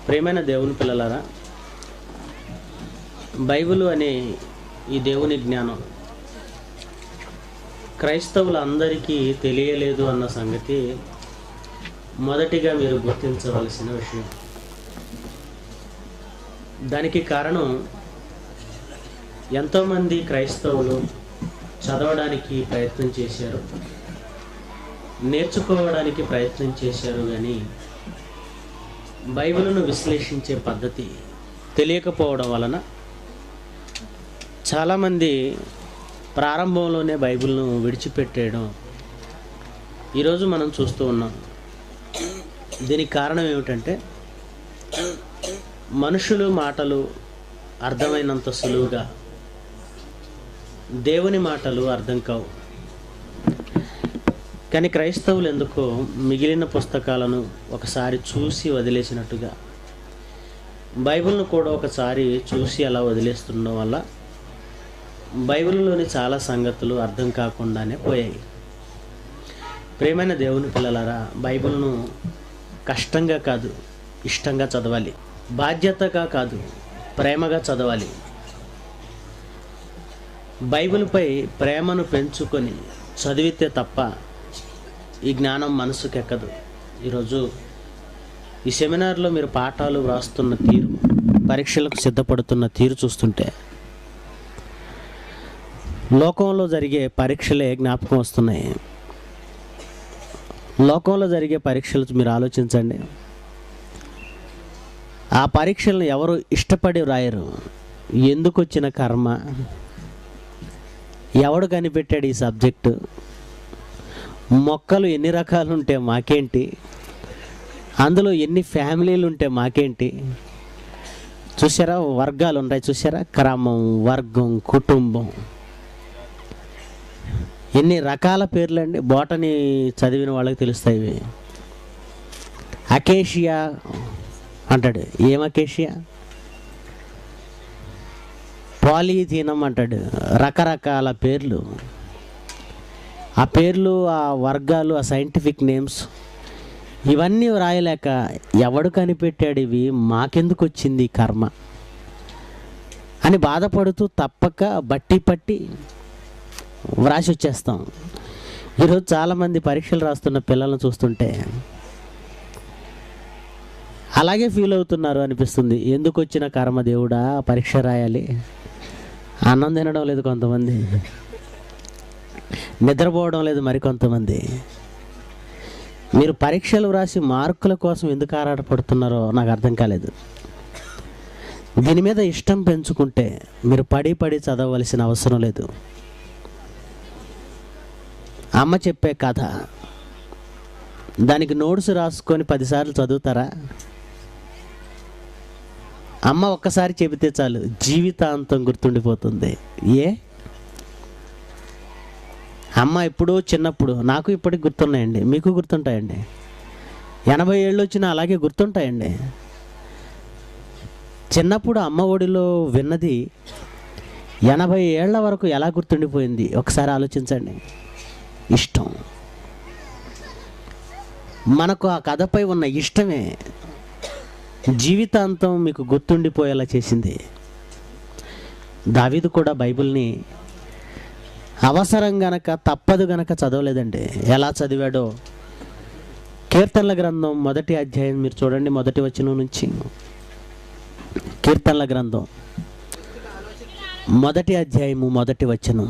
ప్రియమైన దేవుని పిల్లలారా, బైబిల్ అనే ఈ దేవుని జ్ఞానం క్రైస్తవులందరికీ తెలియలేదు అన్న సంగతి మొదటిగా మీరు గుర్తించవలసిన విషయం. దానికి కారణం, ఎంతోమంది క్రైస్తవులు చదవడానికి ప్రయత్నం చేశారు, నేర్చుకోవడానికి ప్రయత్నం చేశారు, కానీ బైబిల్ను విశ్లేషించే పద్ధతి తెలియకపోవడం వలన చాలామంది ప్రారంభంలోనే బైబిల్ను విడిచిపెట్టేయడం ఈరోజు మనం చూస్తూ ఉన్నాం. దీనికి కారణం ఏమిటంటే, మనుషులు మాటలు అర్థమైనంత సులువుగా దేవుని మాటలు అర్థం కావు. కానీ క్రైస్తవులు ఎందుకో మిగిలిన పుస్తకాలను ఒకసారి చూసి వదిలేసినట్టుగా బైబిల్ను కూడా ఒకసారి చూసి అలా వదిలేస్తుండడం వల్ల బైబిల్లోని చాలా సంగతులు అర్థం కాకుండానే పోయాయి. ప్రియమైన దేవుని పిల్లలారా, బైబిల్ను కష్టంగా కాదు, ఇష్టంగా చదవాలి. బాధ్యతగా కాదు, ప్రేమగా చదవాలి. బైబిల్పై ప్రేమను పెంచుకొని చదివితే తప్ప ఈ జ్ఞానం మనసుకు ఎక్కదు. ఈరోజు ఈ సెమినార్లో మీరు పాఠాలు వ్రాస్తున్న తీరు, పరీక్షలకు సిద్ధపడుతున్న తీరు చూస్తుంటే లోకంలో జరిగే పరీక్షలే జ్ఞాపకం వస్తున్నాయి. లోకంలో జరిగే పరీక్షలు మీరు ఆలోచించండి. ఆ పరీక్షలను ఎవరు ఇష్టపడి వ్రాయరు. ఎందుకు వచ్చిన కర్మ, ఎవడు కనిపెట్టాడు ఈ సబ్జెక్టు, మొక్కలు ఎన్ని రకాలు ఉంటే మాకేంటి, అందులో ఎన్ని ఫ్యామిలీలు ఉంటే మాకేంటి. చూసారా, వర్గాలు ఉన్నాయి చూసారా, క్రమం, వర్గం, కుటుంబం, ఎన్ని రకాల పేర్లండి. బోటనీ చదివిన వాళ్ళకి తెలుస్తాయి. అకేషియా అంటాడు, ఏం అకేషియా? పాలిథీనం అంటాడు, రకరకాల పేర్లు. ఆ పేర్లు, ఆ వర్గాలు, ఆ సైంటిఫిక్ నేమ్స్ ఇవన్నీ వ్రాయలేక ఎవడు కనిపెట్టాడు ఇవి, మాకెందుకు వచ్చింది కర్మ అని బాధపడుతూ తప్పక బట్టి పట్టి వ్రాసి వచ్చేస్తాం. ఈరోజు చాలామంది పరీక్షలు రాస్తున్న పిల్లలను చూస్తుంటే అలాగే ఫీల్ అవుతున్నారు అనిపిస్తుంది. ఎందుకు వచ్చిన కర్మ దేవుడా, పరీక్ష రాయాలి. అన్నం తినడం లేదు కొంతమంది, నిద్రపోవడం లేదు మరికొంతమంది. మీరు పరీక్షలు వ్రాసి మార్కుల కోసం ఎందుకు ఆరాటపడుతున్నారో నాకు అర్థం కాలేదు. దీని మీద ఇష్టం పెంచుకుంటే మీరు పడి చదవవలసిన అవసరం లేదు. అమ్మ చెప్పే కథ, దానికి నోట్స్ రాసుకొని 10 సార్లు చదువుతారా? అమ్మ ఒక్కసారి చెబితే చాలు, జీవితాంతం గుర్తుండిపోతుంది. అమ్మ ఎప్పుడో చిన్నప్పుడు, నాకు ఇప్పటికి గుర్తున్నాయండి, మీకు గుర్తుంటాయండి. 80 ఏళ్ళు వచ్చినా అలాగే గుర్తుంటాయండి. చిన్నప్పుడు అమ్మ ఒడిలో విన్నది 80 ఏళ్ల వరకు ఎలా గుర్తుండిపోయింది ఒకసారి ఆలోచించండి. ఇష్టం, మనకు ఆ కథపై ఉన్న ఇష్టమే జీవితాంతం మీకు గుర్తుండిపోయేలా చేసింది. దావీదు కూడా బైబిల్ని అవసరం గనక, తప్పదు గనక చదవలేదండి. ఎలా చదివాడో కీర్తనల గ్రంథం 1వ అధ్యాయం మీరు చూడండి, 1వ వచనం నుంచి. కీర్తనల గ్రంథం 1వ అధ్యాయము 1వ వచనం.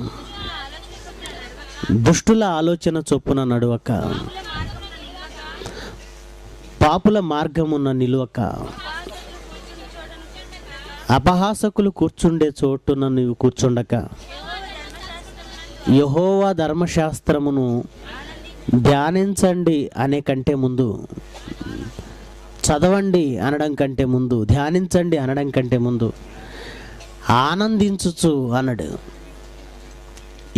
దుష్టుల ఆలోచన చొప్పున నడువక, పాపుల మార్గమున నిలువక, అపహాసకులు కూర్చుండే చోటున నీవు కూర్చుండక, యెహోవా ధర్మశాస్త్రమును ధ్యానించండి అనే కంటే ముందు, చదవండి అనడం కంటే ముందు, ధ్యానించండి అనడం కంటే ముందు ఆనందించుచు అన్నాడు.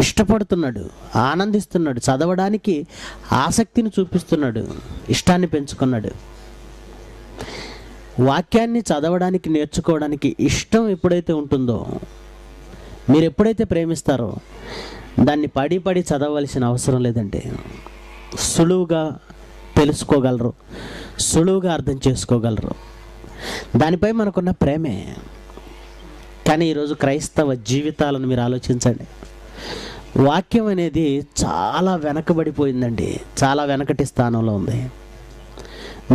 ఇష్టపడుతున్నాడు, ఆనందిస్తున్నాడు, చదవడానికి ఆసక్తిని చూపిస్తున్నాడు, ఇష్టాన్ని పెంచుకున్నాడు. వాక్యాన్ని చదవడానికి, నేర్చుకోవడానికి ఇష్టం ఎప్పుడైతే ఉంటుందో, మీరు ఎప్పుడైతే ప్రేమిస్తారో దాన్ని పడి చదవవలసిన అవసరం లేదండి. సులువుగా తెలుసుకోగలరు, సులువుగా అర్థం చేసుకోగలరు. దానిపై మనకున్న ప్రేమే. కానీ ఈరోజు క్రైస్తవ జీవితాలను మీరు ఆలోచించండి. వాక్యం అనేది చాలా వెనకబడిపోయిందండి, చాలా వెనకటి స్థానంలో ఉంది.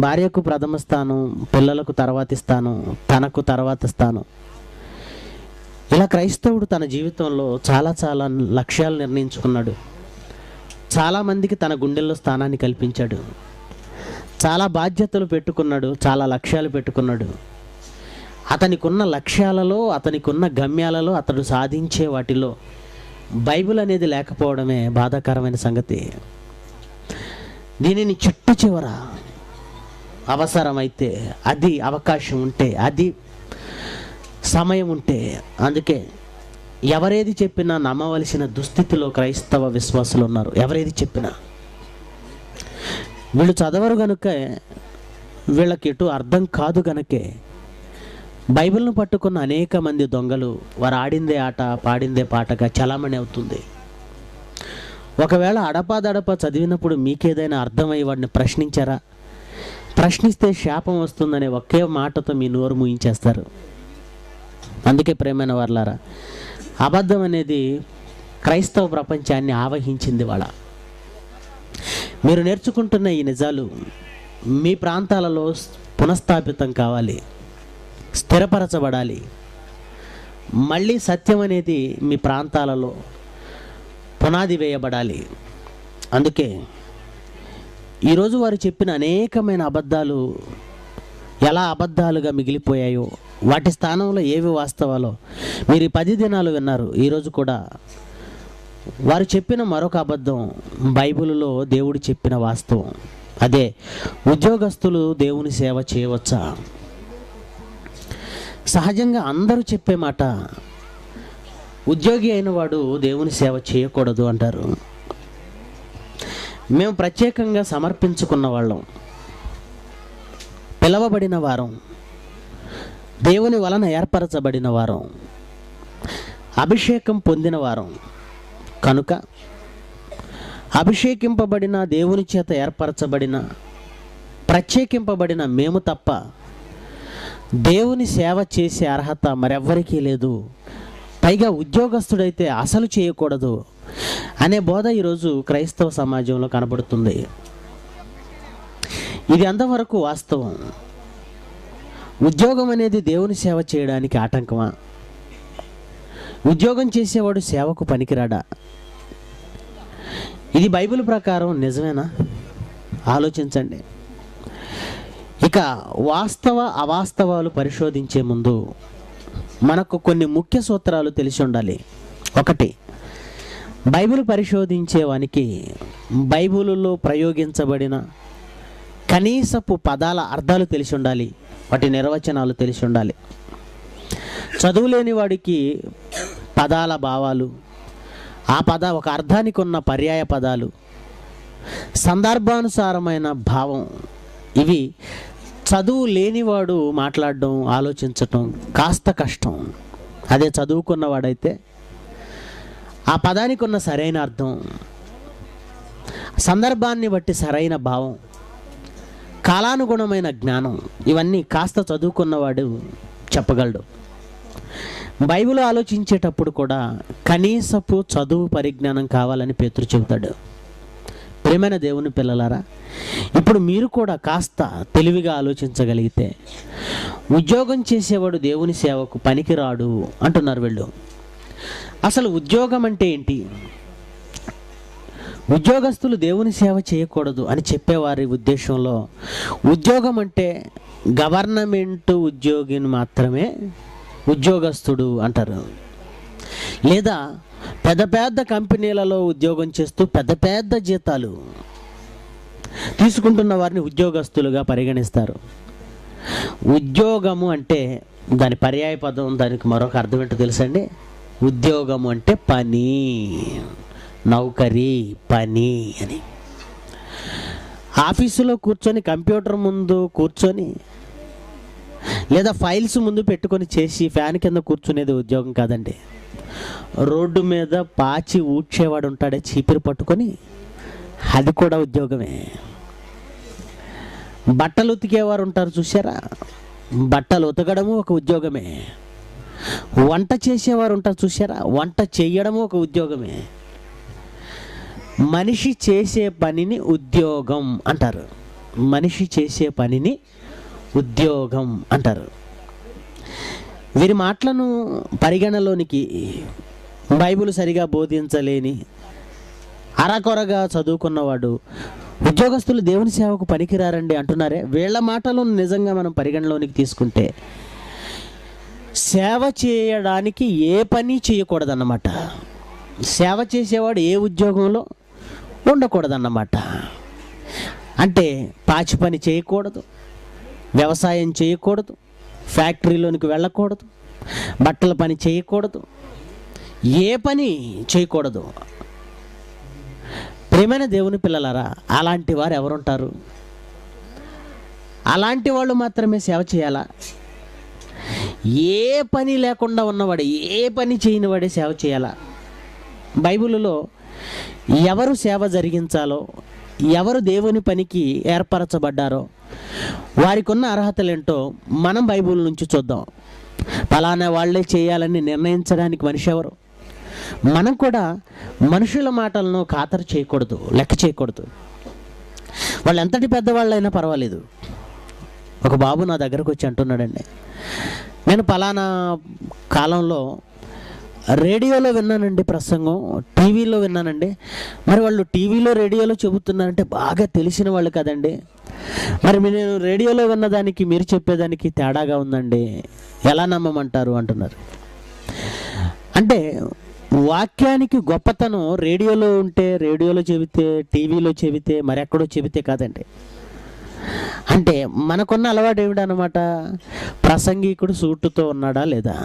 భార్యకు ప్రథమ స్థానం, పిల్లలకు తర్వాతి స్థానం, తనకు తర్వాత స్థానం. ఇలా క్రైస్తవుడు తన జీవితంలో చాలా చాలా లక్ష్యాలు నిర్ణయించుకున్నాడు. చాలామందికి తన గుండెల్లో స్థానాన్ని కల్పించాడు. చాలా బాధ్యతలు పెట్టుకున్నాడు, చాలా లక్ష్యాలు పెట్టుకున్నాడు. అతనికి ఉన్న లక్ష్యాలలో, అతనికి ఉన్న గమ్యాలలో, అతడు సాధించే వాటిలో బైబిల్ అనేది లేకపోవడమే బాధాకరమైన సంగతి. దీనిని చిట్ట చివర అవసరమైతే, అది అవకాశం ఉంటే, అది సమయం ఉంటే, అందుకే ఎవరేది చెప్పినా నమ్మవలసిన దుస్థితిలో క్రైస్తవ విశ్వాసులు ఉన్నారు. ఎవరేది చెప్పినా వీళ్ళు చదవరు గనుకే, వీళ్ళకి ఎటు అర్థం కాదు గనుకే బైబిల్ను పట్టుకున్న అనేక మంది దొంగలు వారు ఆడిందే ఆట పాడిందే పాటగా చలామణి అవుతుంది. ఒకవేళ అడపాదడపా చదివినప్పుడు మీకేదైనా అర్థమై వాడిని ప్రశ్నించారా? ప్రశ్నిస్తే శాపం వస్తుందనే ఒకే మాటతో మీ నోరు మూయించేస్తారు. అందుకే ప్రేమైన వారలారా, అబద్ధం అనేది క్రైస్తవ ప్రపంచాన్ని ఆవహించింది. వాళ్ళ మీరు నేర్చుకుంటున్న ఈ నిజాలు మీ ప్రాంతాలలో పునఃస్థాపితం కావాలి, స్థిరపరచబడాలి. మళ్ళీ సత్యం అనేది మీ ప్రాంతాలలో పునాది వేయబడాలి. అందుకే ఈరోజు వారు చెప్పిన అనేకమైన అబద్ధాలు ఎలా అబద్ధాలుగా మిగిలిపోయాయో, వాటి స్థానంలో ఏవి వాస్తవాలో మీరు 10 దినాలు విన్నారు. ఈరోజు కూడా వారు చెప్పిన మరొక అబద్ధం బైబిలులో దేవుడు చెప్పిన వాస్తవం. అదే, ఉద్యోగస్తులు దేవుని సేవ చేయవచ్చా? సహజంగా అందరూ చెప్పే మాట, ఉద్యోగి అయిన వాడు దేవుని సేవ చేయకూడదు అంటారు. మేము ప్రత్యేకంగా సమర్పించుకున్న వాళ్ళం, పిలవబడిన వారం, దేవుని వలన ఏర్పరచబడిన వారం, అభిషేకం పొందిన వారం కనుక అభిషేకింపబడిన, దేవుని చేత ఏర్పరచబడిన, ప్రత్యేకింపబడిన మేము తప్ప దేవుని సేవ చేసే అర్హత మరెవ్వరికీ లేదు. పైగా ఉద్యోగస్తుడైతే అసలు చేయకూడదు అనే బోధ ఈరోజు క్రైస్తవ సమాజంలో కనబడుతుంది. ఇది అంతవరకు వాస్తవం. ఉద్యోగం అనేది దేవుని సేవ చేయడానికి ఆటంకమా? ఉద్యోగం చేసేవాడు సేవకు పనికిరాడా? ఇది బైబిల్ ప్రకారం నిజమేనా? ఆలోచించండి. ఇక వాస్తవ అవాస్తవాలు పరిశోధించే ముందు మనకు కొన్ని ముఖ్య సూత్రాలు తెలిసి ఉండాలి. 1, బైబిల్ పరిశోధించేవానికి బైబిలులో ప్రయోగించబడిన కనీసపు పదాల అర్థాలు తెలిసి ఉండాలి, వాటి నిర్వచనాలు తెలిసి ఉండాలి. చదువులేని వాడికి పదాల భావాలు, ఒక అర్థానికి ఉన్న పర్యాయ పదాలు, సందర్భానుసారమైన భావం, ఇవి చదువు లేనివాడు మాట్లాడడం, ఆలోచించటం కాస్త కష్టం. అదే చదువుకున్నవాడైతే ఆ పదానికి ఉన్న సరైన అర్థం, సందర్భాన్ని బట్టి సరైన భావం, కాలానుగుణమైన జ్ఞానం, ఇవన్నీ కాస్త చదువుకున్నవాడు చెప్పగలడు. బైబిల్ ఆలోచించేటప్పుడు కూడా కనీసపు చదువు పరిజ్ఞానం కావాలని పేతురు చెబుతాడు. ప్రియమైన దేవుని పిల్లలారా, ఇప్పుడు మీరు కూడా కాస్త తెలివిగా ఆలోచించగలిగితే, ఉద్యోగం చేసేవాడు దేవుని సేవకు పనికిరాడు అంటున్నారు వీళ్ళు. అసలు ఉద్యోగం అంటే ఏంటి? ఉద్యోగస్తులు దేవుని సేవ చేయకూడదు అని చెప్పేవారి ఉద్దేశంలో ఉద్యోగం అంటే గవర్నమెంట్ ఉద్యోగిని మాత్రమే ఉద్యోగస్తుడు అంటారు. లేదా పెద్ద పెద్ద కంపెనీలలో ఉద్యోగం చేస్తూ పెద్ద పెద్ద జీతాలు తీసుకుంటున్న వారిని ఉద్యోగస్తులుగా పరిగణిస్తారు. ఉద్యోగము అంటే దాని పర్యాయ పదం, దానికి మరొక అర్థం ఏంటో తెలుసండి? ఉద్యోగము అంటే పని, నౌకరీ, పని అని. ఆఫీసులో కూర్చొని, కంప్యూటర్ ముందు కూర్చొని, లేదా ఫైల్స్ ముందు పెట్టుకొని చేసి ఫ్యాన్ కింద కూర్చునేది ఉద్యోగం కాదండి. రోడ్డు మీద పాచి ఊడ్చేవాడు ఉంటాడే చీపిరి పట్టుకొని, అది కూడా ఉద్యోగమే. బట్టలు ఉతికేవారు ఉంటారు చూసారా, బట్టలు ఉతకడము ఒక ఉద్యోగమే. వంట చేసేవారు ఉంటారు చూసారా, వంట చేయడము ఒక ఉద్యోగమే. మనిషి చేసే పనిని ఉద్యోగం అంటారు. మనిషి చేసే పనిని ఉద్యోగం అంటారు. వీరి మాటలను పరిగణలోనికి బైబిల్ సరిగా బోధించలేని, అరకొరగా చదువుకున్నవాడు ఉద్యోగస్తులు దేవుని సేవకు పనికిరారండి అంటున్నారే, వీళ్ళ మాటలను నిజంగా మనం పరిగణలోనికి తీసుకుంటే సేవ చేయడానికి ఏ పని చేయకూడదన్నమాట. సేవ చేసేవాడు ఏ ఉద్యోగంలో ఉండకూడదన్నమాట. అంటే పాచి పని చేయకూడదు, వ్యవసాయం చేయకూడదు, ఫ్యాక్టరీలోనికి వెళ్ళకూడదు, బట్టల పని చేయకూడదు, ఏ పని చేయకూడదు. ప్రియమైన దేవుని పిల్లలారా, అలాంటి వారు ఎవరుంటారు? అలాంటి వాళ్ళు మాత్రమే సేవ చేయాలా? ఏ పని లేకుండా ఉన్నవాడే, ఏ పని చేయని వాడే సేవ చేయాలా? బైబిల్లో ఎవరు సేవ జరిగించాలో, ఎవరు దేవుని పనికి ఏర్పరచబడ్డారో వారికి ఉన్న అర్హతలేంటో మనం బైబిల్ నుంచి చూద్దాం. ఫలానా వాళ్ళే చేయాలని నిర్ణయించడానికి మనిషి ఎవరు? మనం కూడా మనుషుల మాటలను ఖాతరు చేయకూడదు, లెక్క చేయకూడదు. వాళ్ళు ఎంతటి పెద్దవాళ్ళైనా పర్వాలేదు. ఒక బాబు నా దగ్గరకు వచ్చి అంటున్నాడండి, నేను ఫలానా కాలంలో రేడియోలో విన్నానండి ప్రసంగం, టీవీలో విన్నానండి. మరి వాళ్ళు టీవీలో రేడియోలో చెబుతున్నారంటే బాగా తెలిసిన వాళ్ళు కదండి, మరి నేను రేడియోలో విన్నదానికి మీరు చెప్పేదానికి తేడాగా ఉందండి, ఎలా నమ్మమంటారు అంటున్నారు. అంటే వాక్యానికి గొప్పతనం రేడియోలో ఉంటే, రేడియోలో చెబితే, టీవీలో చెబితే, మరెక్కడో చెబితే కాదండి. అంటే మనకున్న అలవాటు ఏమిటన్నమాట, ప్రసంగికుడు సూటుతో ఉన్నాడా లేదా,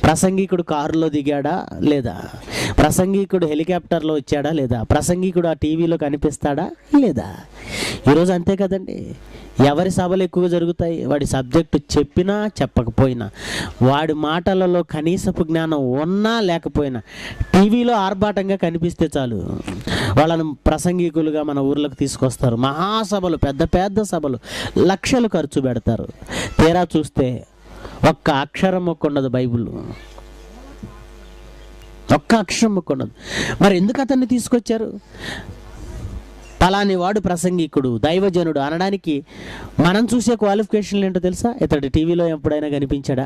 ప్రసంగికుడు కారులో దిగాడా లేదా, ప్రసంగికుడు హెలికాప్టర్లో వచ్చాడా లేదా, ప్రసంగికుడు ఆ టీవీలో కనిపిస్తాడా లేదా. ఈరోజు అంతే కదండి. ఎవరి సభలు ఎక్కువగా జరుగుతాయి? వాడి సబ్జెక్టు చెప్పినా చెప్పకపోయినా, వాడి మాటలలో కనీసపు జ్ఞానం ఉన్నా లేకపోయినా, టీవీలో ఆర్భాటంగా కనిపిస్తే చాలు వాళ్ళను ప్రసంగికులుగా మన ఊర్లకు తీసుకొస్తారు. మహాసభలు, పెద్ద పెద్ద సభలు, లక్షలు ఖర్చు పెడతారు. తీరా చూస్తే ఒక్క అక్షరం మొక్కుండదు బైబిల్, ఒక్క అక్షరం మొక్కుండదు. మరి ఎందుకు అతన్ని తీసుకొచ్చారు? పలాని వాడు ప్రసంగికుడు, దైవజనుడు అనడానికి మనం చూసే క్వాలిఫికేషన్లు ఏంటో తెలుసా? ఇతడు టీవీలో ఎప్పుడైనా కనిపించాడా?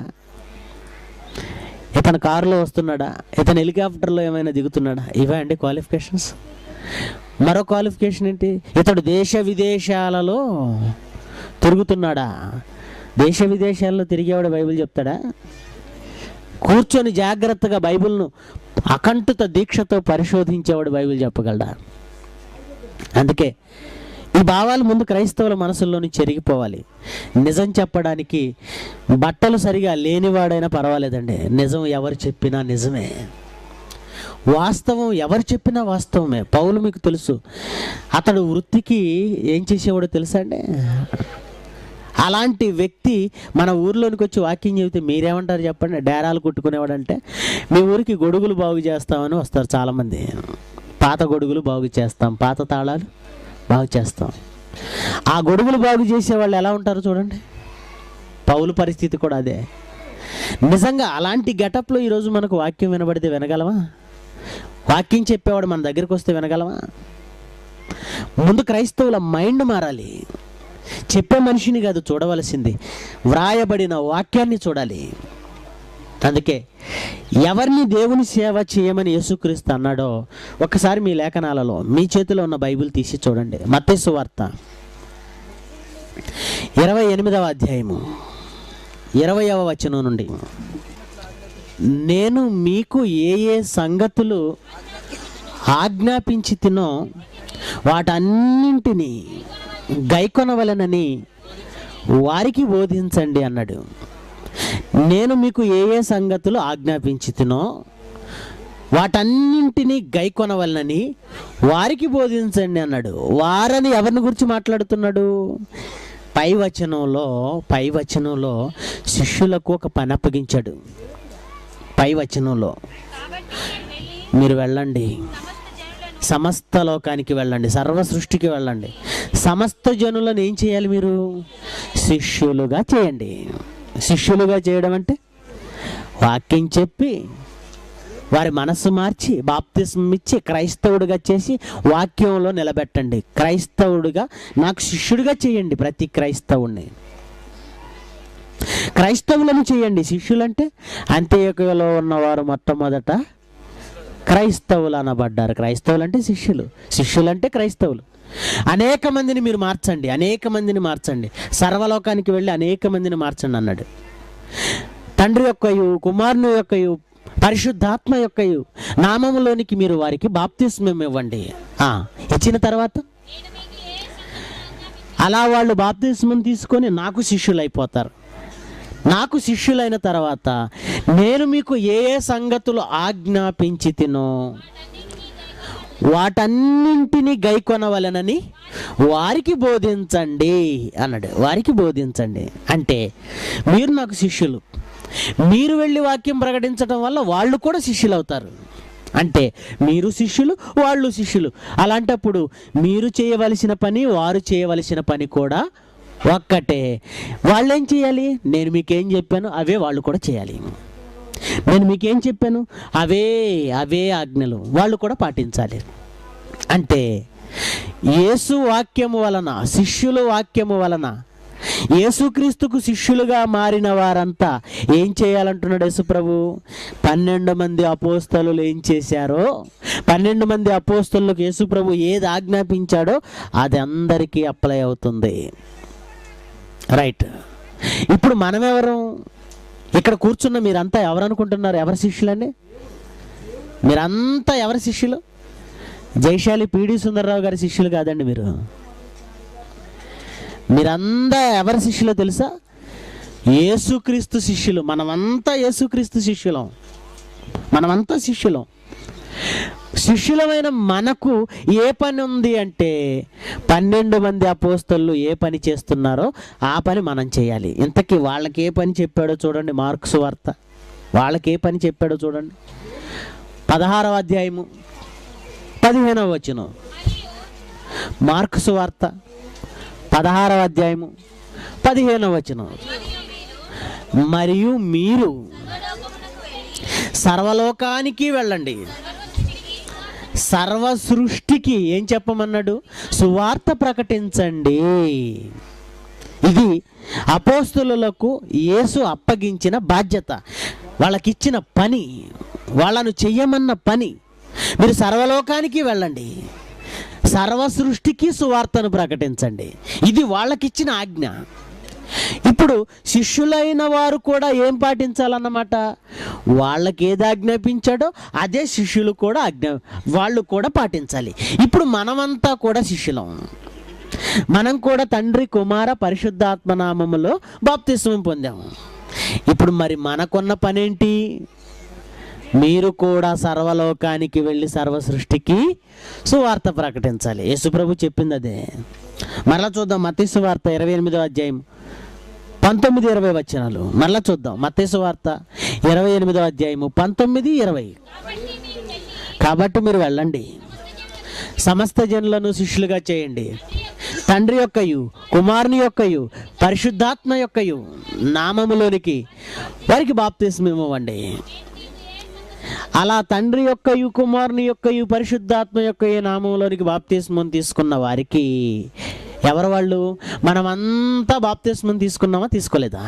ఇతను కారులో వస్తున్నాడా? ఇతను హెలికాప్టర్లో ఏమైనా దిగుతున్నాడా? ఇవే అండి క్వాలిఫికేషన్స్. మరో క్వాలిఫికేషన్ ఏంటి? ఇతడు దేశ విదేశాలలో తిరుగుతున్నాడా? దేశ విదేశాల్లో తిరిగేవాడు బైబిల్ చెప్తాడా? కూర్చొని జాగ్రత్తగా బైబిల్ను అకంఠిత దీక్షతో పరిశోధించేవాడు బైబిల్ చెప్పగలడా? అందుకే ఈ భావాలు ముందు క్రైస్తవుల మనసుల్లోని చెరిగిపోవాలి. నిజం చెప్పడానికి బట్టలు సరిగా లేనివాడైనా పర్వాలేదండి, నిజం ఎవరు చెప్పినా నిజమే, వాస్తవం ఎవరు చెప్పినా వాస్తవమే. పౌలు మీకు తెలుసు, అతడు వృత్తికి ఏం చేసేవాడో తెలుసా అండి? అలాంటి వ్యక్తి మన ఊర్లోనికి వచ్చి వాకింగ్ చెబితే మీరేమంటారు చెప్పండి? డేరాలు కుట్టుకునేవాడంటే మీ ఊరికి గొడుగులు బాగు చేస్తామని వస్తారు చాలామంది. పాత గొడుగులు బాగు చేస్తాం, పాత తాళాలు బాగు చేస్తాం. ఆ గొడుగులు బాగు చేసే వాళ్ళు ఎలా ఉంటారో చూడండి. పౌలు పరిస్థితి కూడా అదే. నిజంగా అలాంటి గెటప్లో ఈరోజు మనకు వాక్యం వినబడితే వినగలమా? వాక్యం చెప్పేవాడు మన దగ్గరికి వస్తే వినగలమా? ముందు క్రైస్తవుల మైండ్ మారాలి. చెప్పే మనిషిని కాదు చూడవలసింది, వ్రాయబడిన వాక్యాన్ని చూడాలి. అందుకే ఎవరిని దేవుని సేవ చేయమని యేసుక్రీస్తు అన్నాడో ఒకసారి మీ లేఖనాలలో మీ చేతిలో ఉన్న బైబిల్ తీసి చూడండి. మత్తయి సువార్త 28వ అధ్యాయము 20వ వచనం నుండి, నేను మీకు ఏ ఏ సంగతులు ఆజ్ఞాపించి తినో వాటన్నింటినీ గైకొనవలెనని వారికి బోధించండి అన్నాడు. నేను మీకు ఏ ఏ సంగతులు ఆజ్ఞాపించి తినో వాటన్నింటినీ గైకొనవలనని వారికి బోధించండి అన్నాడు. వారని ఎవరిని గురించి మాట్లాడుతున్నాడు? పై వచనంలో శిష్యులకు ఒక పని అప్పగించాడు. పై వచనంలో, మీరు వెళ్ళండి, సమస్త లోకానికి వెళ్ళండి, సర్వ సృష్టికి వెళ్ళండి, సమస్త జనులను ఏం చేయాలి? మీరు శిష్యులుగా చేయండి. శిష్యులుగా చేయడం అంటే వాక్యం చెప్పి వారి మనస్సు మార్చి బాప్తిస్మం ఇచ్చి క్రైస్తవుడిగా చేసి వాక్యంలో నిలబెట్టండి. క్రైస్తవుడిగా నాకు శిష్యుడిగా చేయండి. ప్రతి క్రైస్తవుడిని క్రైస్తవులను చేయండి. శిష్యులంటే అంత్యోక్యలో ఉన్నవారు మొట్టమొదట క్రైస్తవులు అనబడ్డారు. క్రైస్తవులు అంటే శిష్యులు, శిష్యులంటే క్రైస్తవులు. అనేక మందిని మీరు మార్చండి, అనేక మందిని మార్చండి, సర్వలోకానికి వెళ్ళి అనేక మందిని మార్చండి అన్నాడు. తండ్రి యొక్కయు కుమారుని యొక్కయు పరిశుద్ధాత్మ యొక్కయు నామములోనికి మీరు వారికి బాప్తిస్మం ఇవ్వండి. ఇచ్చిన తర్వాత అలా వాళ్ళు బాప్తిస్మం తీసుకొని నాకు శిష్యులైపోతారు. నాకు శిష్యులైన తర్వాత నేను మీకు ఏ ఏ సంగతులు ఆజ్ఞాపించి తినో వాటన్నింటినీ గైకొనవలెనని వారికి బోధించండి అన్నాడు. వారికి బోధించండి అంటే మీరు నాకు శిష్యులు, మీరు వెళ్ళి వాక్యం ప్రకటించడం వల్ల వాళ్ళు కూడా శిష్యులు అవుతారు. అంటే మీరు శిష్యులు, వాళ్ళు శిష్యులు. అలాంటప్పుడు మీరు చేయవలసిన పని, వారు చేయవలసిన పని కూడా ఒక్కటే. వాళ్ళు ఏం చేయాలి? నేను మీకేం చెప్పాను అవే వాళ్ళు కూడా చేయాలి. నేను మీకేం చెప్పాను అవే ఆజ్ఞలు వాళ్ళు కూడా పాటించాలి. అంటే యేసు వాక్యము వలన, శిష్యుల వాక్యము వలన యేసుక్రీస్తుకు శిష్యులుగా మారిన వారంతా ఏం చేయాలంటున్నాడు యేసు ప్రభు? 12 మంది అపోస్తలులు ఏం చేశారో, 12 మంది అపోస్తలులకు యేసు ప్రభు ఏది ఆజ్ఞాపించాడో అది అందరికీ అప్లై అవుతుంది. రైట్. ఇప్పుడు మనమెవరు? ఇక్కడ కూర్చున్న మీరంతా ఎవరు అనుకుంటున్నారు? ఎవరి శిష్యులండి? మీరంతా ఎవరి శిష్యులు? జైశాలి పీడి సుందర్రావు గారి శిష్యులు కాదండి. మీరంతా ఎవరి శిష్యులో తెలుసా? యేసుక్రీస్తు శిష్యులు. మనమంతా యేసుక్రీస్తు శిష్యులం. మనమంతా శిష్యులం. శిష్యులమైన మనకు ఏ పని ఉంది అంటే 12 మంది అపోస్తలులు ఏ పని చేస్తున్నారో ఆ పని మనం చేయాలి. ఇంతకీ వాళ్ళకి ఏ పని చెప్పాడో చూడండి. మార్కు సువార్త వాళ్ళకి ఏ పని చెప్పాడో చూడండి. 16వ అధ్యాయము 15వ వచనం. మార్కు సువార్త 16వ అధ్యాయము 15వ వచనం. మరియు మీరు సర్వలోకానికి వెళ్ళండి, సర్వ సృష్టికి ఏం చెప్పమన్నాడు? సువార్త ప్రకటించండి. ఇది అపోస్తలులకు యేసు అప్పగించిన బాధ్యత, వాళ్ళకిచ్చిన పని, వాళ్ళను చెయ్యమన్న పని. మీరు సర్వలోకానికి వెళ్ళండి, సర్వ సృష్టికి సువార్తను ప్రకటించండి. ఇది వాళ్ళకిచ్చిన ఆజ్ఞ. ఇప్పుడు శిష్యులైన వారు కూడా ఏం పాటించాలన్నమాట? వాళ్ళకి ఏది ఆజ్ఞాపించాడో అదే శిష్యులు కూడా వాళ్ళు కూడా పాటించాలి. ఇప్పుడు మనమంతా కూడా శిష్యులం. మనం కూడా తండ్రి కుమార పరిశుద్ధాత్మ నామములో బాప్తిస్మం పొందాము. ఇప్పుడు మరి మనకున్న పనేంటి? మీరు కూడా సర్వలోకానికి వెళ్ళి సర్వ సృష్టికి సువార్త ప్రకటించాలి. యేసుప్రభు చెప్పింది అదే. మరలా చూద్దాం మత్తయి సువార్త 28వ అధ్యాయం 19-20 వచనాలు. మరలా చూద్దాం మత్తయి సువార్త 28వ అధ్యాయము 19-20. కాబట్టి మీరు వెళ్ళండి, సమస్త జనులను శిష్యులుగా చేయండి, తండ్రి యొక్కయు కుమారుని యొక్కయు పరిశుద్ధాత్మ యొక్కయు నామములోనికి వారికి బాప్తిస్మం ఇవ్వండి. అలా తండ్రి యొక్కయు కుమారుని యొక్కయు పరిశుద్ధాత్మ యొక్కయు నామంలోనికి బాప్తిస్మం తీసుకున్న వారికి, ఎవరు వాళ్ళు? మనమంతా బాప్తిస్మం తీసుకున్నామా తీసుకోలేదా?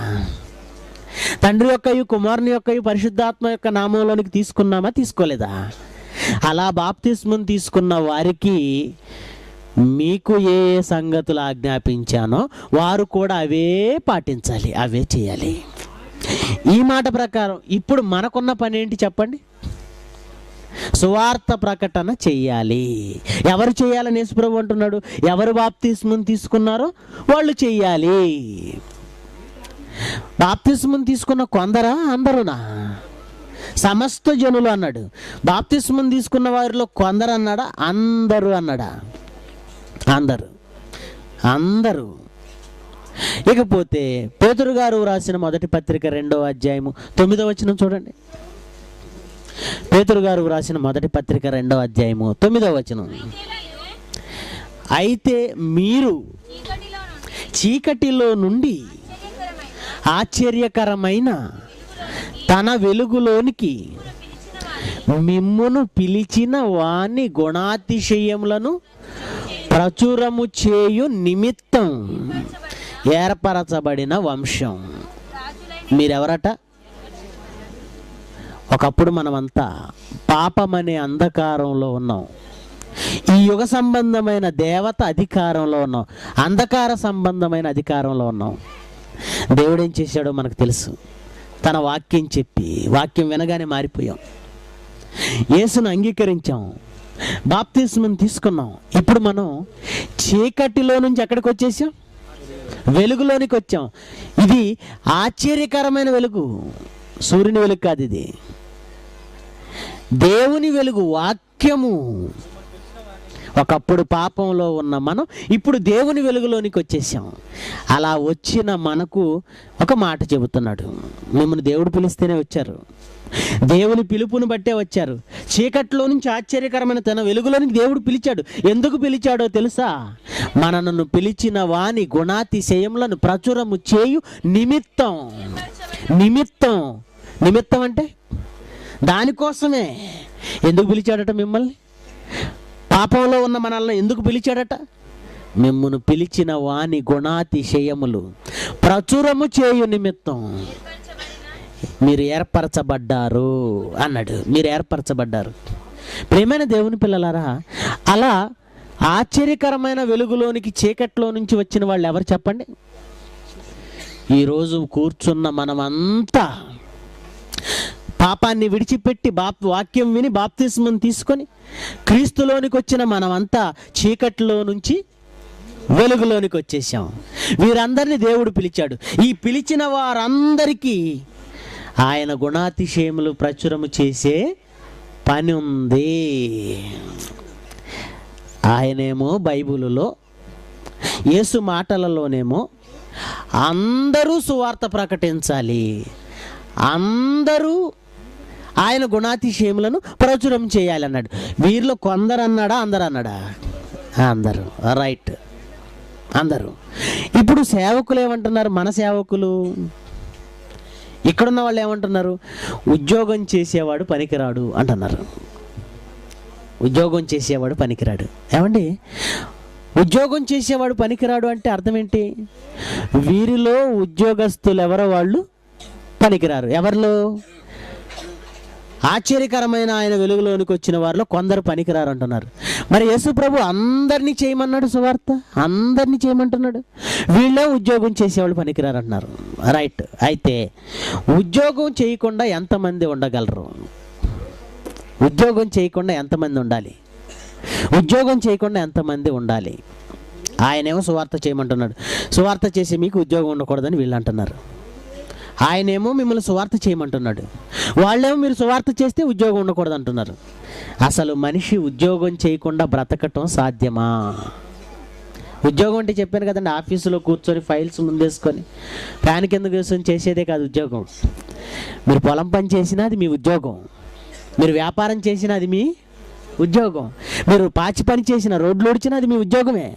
తండ్రి యొక్కయు కుమారుని యొక్కయు పరిశుద్ధాత్మ యొక్క నామంలోనికి తీసుకున్నామా తీసుకోలేదా? అలా బాప్తిస్మం తీసుకున్న వారికి మీకు ఏ ఏ సంగతులు ఆజ్ఞాపించానో వారు కూడా అవే పాటించాలి, అవే చేయాలి. ఈ మాట ప్రకారం ఇప్పుడు మనకున్న పని ఏంటి చెప్పండి? సువార్త ప్రకటన చెయ్యాలి. ఎవరు చేయాలని యేసుప్రభు అంటున్నాడు? ఎవరు బాప్తిస్మం తీసుకున్నారో వాళ్ళు చెయ్యాలి. బాప్తిస్మం తీసుకున్న కొందరా అందరునా? సమస్త జనులు అన్నాడు. బాప్తిస్మం తీసుకున్న వారిలో కొందరు అన్నాడా? అందరూ అన్నాడా? అందరూ. ఇకపోతే పేతురు గారు రాసిన మొదటి పత్రిక 2వ అధ్యాయము 9వ వచనం చూడండి. పేతురు గారు రాసిన మొదటి పత్రిక 2వ అధ్యాయము 9వ వచనం. అయితే మీరు చీకటిలో నుండి ఆశ్చర్యకరమైన తన వెలుగులోనికి మిమ్మును పిలిచిన వాని గుణాతిశయములను ప్రచురము చేయు నిమిత్తం ఏర్పరచబడిన వంశం. మీరెవరట? ఒకప్పుడు మనమంతా పాపమనే అంధకారంలో ఉన్నాం. ఈ యుగ సంబంధమైన దేవత అధికారంలో ఉన్నాం, అంధకార సంబంధమైన అధికారంలో ఉన్నాం. దేవుడు ఏం చేశాడో మనకు తెలుసు. తన వాక్యం చెప్పి, వాక్యం వినగానే మారిపోయాం. యేసును అంగీకరించాం, బాప్తిస్మం తీసుకున్నాం. ఇప్పుడు మనం చీకటిలో నుంచి ఎక్కడికి వచ్చేసాం? వెలుగులోనికి వచ్చాం. ఇది ఆశ్చర్యకరమైన వెలుగు, సూర్యుని వెలుగు కాదు, ఇది దేవుని వెలుగు, వాక్యము. ఒకప్పుడు పాపంలో ఉన్న మనం ఇప్పుడు దేవుని వెలుగులోనికి వచ్చేసాం. అలా వచ్చిన మనకు ఒక మాట చెబుతున్నాడు. మిమ్మల్ని దేవుడు పిలిస్తేనే వచ్చారు, దేవుని పిలుపుని బట్టే వచ్చారు. చీకట్లో నుంచి ఆశ్చర్యకరమైన తన వెలుగులోనికి దేవుడు పిలిచాడు. ఎందుకు పిలిచాడో తెలుసా? మనను పిలిచిన వాని గుణాతిశయములను ప్రచురము చేయు నిమిత్తం. నిమిత్తం, నిమిత్తం అంటే దానికోసమే. ఎందుకు పిలిచాడట మిమ్మల్ని? పాపంలో ఉన్న మనల్ని ఎందుకు పిలిచాడట? మిమ్మును పిలిచిన వాని గుణాతిశయములు ప్రచురము చేయు నిమిత్తం మీరు ఏర్పరచబడ్డారు అన్నాడు. మీరు ఏర్పరచబడ్డారు. ప్రియమైన దేవుని పిల్లలారా, అలా ఆశ్చర్యకరమైన వెలుగులోనికి చీకట్లో నుంచి వచ్చిన వాళ్ళు ఎవరు చెప్పండి? ఈరోజు కూర్చున్న మనమంతా పాపాన్ని విడిచిపెట్టి వాక్యం విని బాప్తిస్మం తీసుకొని క్రీస్తులోనికి వచ్చిన మనమంతా చీకట్లో నుంచి వెలుగులోనికి వచ్చేసాం. వీరందరినీ దేవుడు పిలిచాడు. ఈ పిలిచిన వారందరికీ ఆయన గుణాతిశయములు ప్రచురము చేసే పని ఉంది. ఆయనేమో బైబిలులో, యేసు మాటలలోనేమో అందరూ సువార్త ప్రకటించాలి, అందరూ ఆయన గుణాతిశయములను ప్రచురం చేయాలన్నాడు. వీరిలో కొందరు అన్నాడా, అందరు అన్నాడా? అందరూ. రైట్, అందరూ. ఇప్పుడు సేవకులు ఏమంటున్నారు? మన సేవకులు ఇక్కడున్న వాళ్ళు ఏమంటున్నారు? ఉద్యోగం చేసేవాడు పనికిరాడు అంటున్నారు. ఉద్యోగం చేసేవాడు పనికిరాడు. ఏమండి, ఉద్యోగం చేసేవాడు పనికిరాడు అంటే అర్థం ఏంటి? వీరిలో ఉద్యోగస్తులు ఎవరో వాళ్ళు పనికిరారు. ఎవరిలో? ఆశ్చర్యకరమైన ఆయన వెలుగులోనికి వచ్చిన వారిలో కొందరు పనికిరారు అంటున్నారు. మరి యేసు ప్రభు అందరినీ చేయమన్నాడు, సువార్త అందరినీ చేయమంటున్నాడు. వీళ్ళే ఉద్యోగం చేసేవాళ్ళు పనికిరారు అంటున్నారు. రైట్. అయితే ఉద్యోగం చేయకుండా ఎంతమంది ఉండగలరు? ఉద్యోగం చేయకుండా ఎంతమంది ఉండాలి? ఉద్యోగం చేయకుండా ఎంతమంది ఉండాలి? ఆయనేమో సువార్త చేయమంటున్నాడు. సువార్త చేసి మీకు ఉద్యోగం ఉండకూడదని వీళ్ళు అంటున్నారు. ఆయనేమో మిమ్మల్ని సువార్త చేయమంటున్నాడు. వాళ్ళేమో మీరు సువార్త చేస్తే ఉద్యోగం ఉండకూడదు అంటున్నారు. అసలు మనిషి ఉద్యోగం చేయకుండా బ్రతకటం సాధ్యమా? ఉద్యోగం అంటే చెప్పాను కదండి, ఆఫీసులో కూర్చొని ఫైల్స్ ముందేసుకొని ఫ్యాన్ కింద కూర్చొని చేసేదే కాదు ఉద్యోగం. మీరు పొలం పని చేసినా అది మీ ఉద్యోగం, మీరు వ్యాపారం చేసినా అది మీ ఉద్యోగం, మీరు పాచి పని చేసిన, రోడ్లు ఊడ్చినా అది మీ ఉద్యోగమే.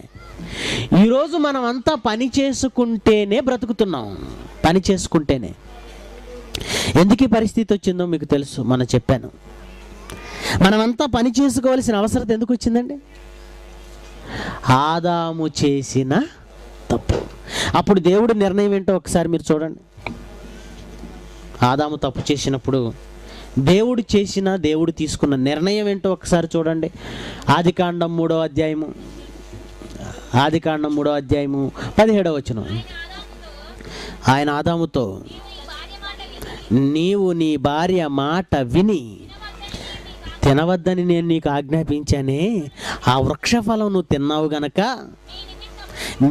ఈరోజు మనం అంతా పని చేసుకుంటేనే బ్రతుకుతున్నాం, పని చేసుకుంటేనే. ఎందుకు ఈ పరిస్థితి వచ్చిందో మీకు తెలుసు, మనం చెప్పాను. మనమంతా పని చేసుకోవాల్సిన అవసరం ఎందుకు వచ్చిందండి? ఆదాము చేసిన తప్పు. అప్పుడు దేవుడి నిర్ణయం ఏంటో ఒకసారి మీరు చూడండి. ఆదాము తప్పు చేసినప్పుడు దేవుడు తీసుకున్న నిర్ణయం ఏంటో ఒకసారి చూడండి. ఆదికాండం 3వ అధ్యాయము 17వ వచనం. ఆయన ఆదాముతో, నీవు నీ భార్య మాట విని తినవద్దని నేను నీకు ఆజ్ఞాపించానే, ఆ వృక్షఫలం నువ్వు తిన్నావు గనక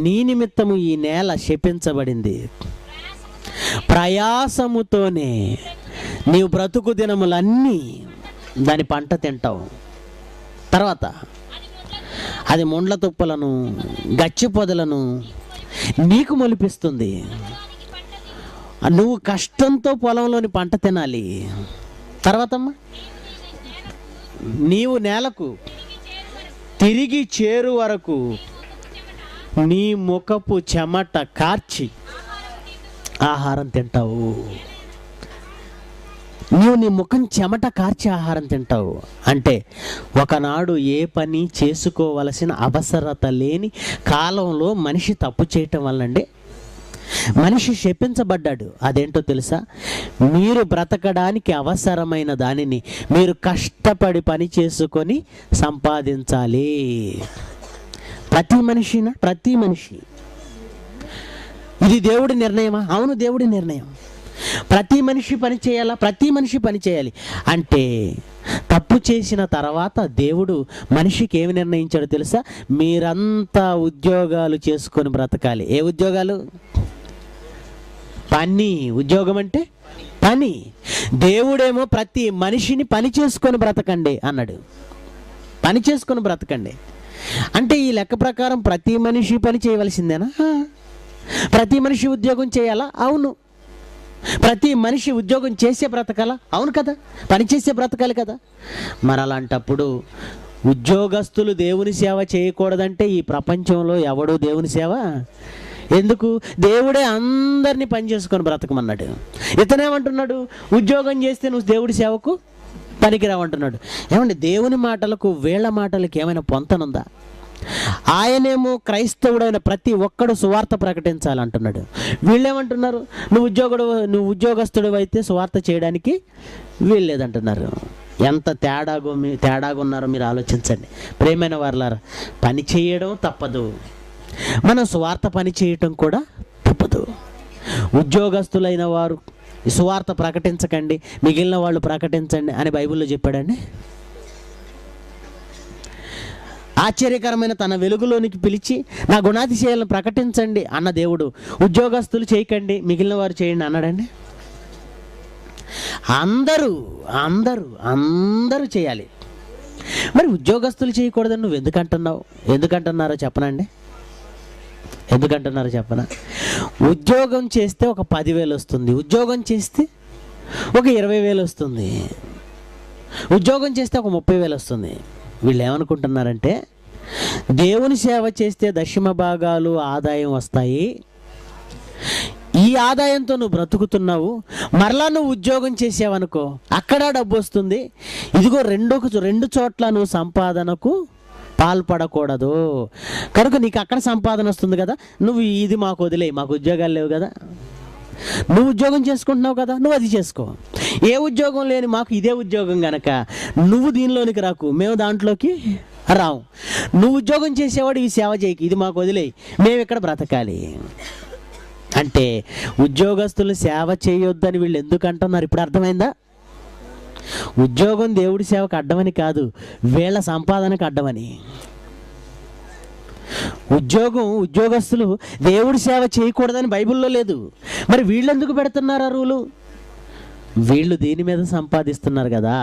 నీ నిమిత్తము ఈ నేల శపించబడింది. ప్రయాసముతోనే నీవు బ్రతుకు దినములన్నీ దాని పంట తింటావు. తర్వాత అది ముండ్ల తుప్పలను, గచ్చి పొదలను నీకు మొలిపిస్తుంది. నువ్వు కష్టంతో పొలంలోని పంట తినాలి. తర్వాతమ్మా, నీవు నేలకు తిరిగి చేరు వరకు నీ ముఖపు చెమట కార్చి ఆహారం తింటావు. నీవు నీ ముఖం చెమట కార్చి ఆహారం తింటావు అంటే ఒకనాడు ఏ పని చేసుకోవలసిన అవసరత లేని కాలంలో మనిషి తప్పు చేయటం వల్లండి మనిషి శపించబడ్డాడు. అదేంటో తెలుసా? మీరు బ్రతకడానికి అవసరమైన దానిని మీరు కష్టపడి పని చేసుకొని సంపాదించాలి. ప్రతి మనిషి. ఇది దేవుడి నిర్ణయమా? అవును, దేవుడి నిర్ణయం. ప్రతి మనిషి పని చేయాలి అంటే తప్పు చేసిన తర్వాత దేవుడు మనిషికి ఏమి నిర్ణయించాడో తెలుసా? మీరంతా ఉద్యోగాలు చేసుకొని బ్రతకాలి. ఏ ఉద్యోగాలు? పని. ఉద్యోగం అంటే పని. దేవుడేమో ప్రతి మనిషిని పని చేసుకొని బ్రతకండి అన్నాడు. పని చేసుకొని బ్రతకండి అంటే ఈ లెక్క ప్రకారం ప్రతి మనిషి పని చేయవలసిందేనా? ప్రతి మనిషి ఉద్యోగం చేయాలా? అవును. ప్రతి మనిషి ఉద్యోగం చేసే బ్రతకాలా? అవును కదా, పని చేసే బ్రతకాలి కదా. మరి అలాంటప్పుడు ఉద్యోగస్తులు దేవుని సేవ చేయకూడదంటే ఈ ప్రపంచంలో ఎవడూ దేవుని సేవ ఎందుకు? దేవుడే అందరినీ పని చేసుకొని బ్రతకమన్నాడు. ఇతనేమంటున్నాడు? ఉద్యోగం చేస్తే నువ్వు దేవుడి సేవకు పనికిరావంటున్నాడు. ఏమండి, దేవుని మాటలకు వీళ్ళ మాటలకు ఏమైనా పొంతనుందా? ఆయనేమో క్రైస్తవుడైన ప్రతి ఒక్కడు సువార్త ప్రకటించాలంటున్నాడు. వీళ్ళేమంటున్నారు? నువ్వు ఉద్యోగస్తుడు అయితే సువార్త చేయడానికి వీల్లేదంటున్నారు. ఎంత తేడాగా ఉన్నారో మీరు ఆలోచించండి. ప్రియమైన వారలారా, పని చేయడం తప్పదు, మనం సువార్త పని చేయటం కూడా తప్పదు. ఉద్యోగస్తులైన వారు సువార్త ప్రకటించకండి, మిగిలిన వాళ్ళు ప్రకటించండి అని బైబిల్లో చెప్పాడండి. ఆశ్చర్యకరమైన తన వెలుగులోనికి పిలిచి నా గుణాతిశయాలను ప్రకటించండి అన్న దేవుడు ఉద్యోగస్తులు చేయకండి, మిగిలిన వారు చేయండి అన్నాడండి. అందరూ చేయాలి. మరి ఉద్యోగస్తులు చేయకూడదని నువ్వు ఎందుకంటున్నారో చెప్పనా? ఉద్యోగం చేస్తే ఒక 10,000 వస్తుంది, ఉద్యోగం చేస్తే ఒక 20,000 వస్తుంది, ఉద్యోగం చేస్తే ఒక 30,000 వస్తుంది. వీళ్ళు ఏమనుకుంటున్నారంటే దేవుని సేవ చేస్తే దశమ భాగాలు ఆదాయం వస్తాయి, ఈ ఆదాయంతో నువ్వు బ్రతుకుతున్నావు, మరలా నువ్వు ఉద్యోగం చేసావనుకో అక్కడ డబ్బు వస్తుంది, ఇదిగో రెండు చోట్ల నువ్వు సంపాదనకు పాల్పడకూడదు, కనుక నీకు అక్కడ సంపాదన వస్తుంది కదా, నువ్వు ఇది మాకు వదిలేయి, మాకు ఉద్యోగాలు లేవు కదా, నువ్వు ఉద్యోగం చేసుకుంటున్నావు కదా, నువ్వు అది చేసుకో. ఏ ఉద్యోగం లేని మాకు ఇదే ఉద్యోగం గనక నువ్వు దీనిలోనికి రాకు, మేము దాంట్లోకి రావు. నువ్వు ఉద్యోగం చేసేవాడు ఈ సేవ చేయకు, ఇది మాకు వదిలేయి, మేము ఇక్కడ బ్రతకాలి అంటే ఉద్యోగస్తులు సేవ చేయొద్దని వీళ్ళు ఎందుకు అంటున్నారు? ఇప్పుడు అర్థమైందా? ఉద్యోగం దేవుడి సేవకు అడ్డమని కాదు, వీళ్ళ సంపాదనకు అడ్డమని. ఉద్యోగస్తులు దేవుడి సేవ చేయకూడదని బైబిల్లో లేదు. మరి వీళ్ళు ఎందుకు పెడుతున్నారు ఆ రూలు? వీళ్ళు దీని మీద సంపాదిస్తున్నారు కదా,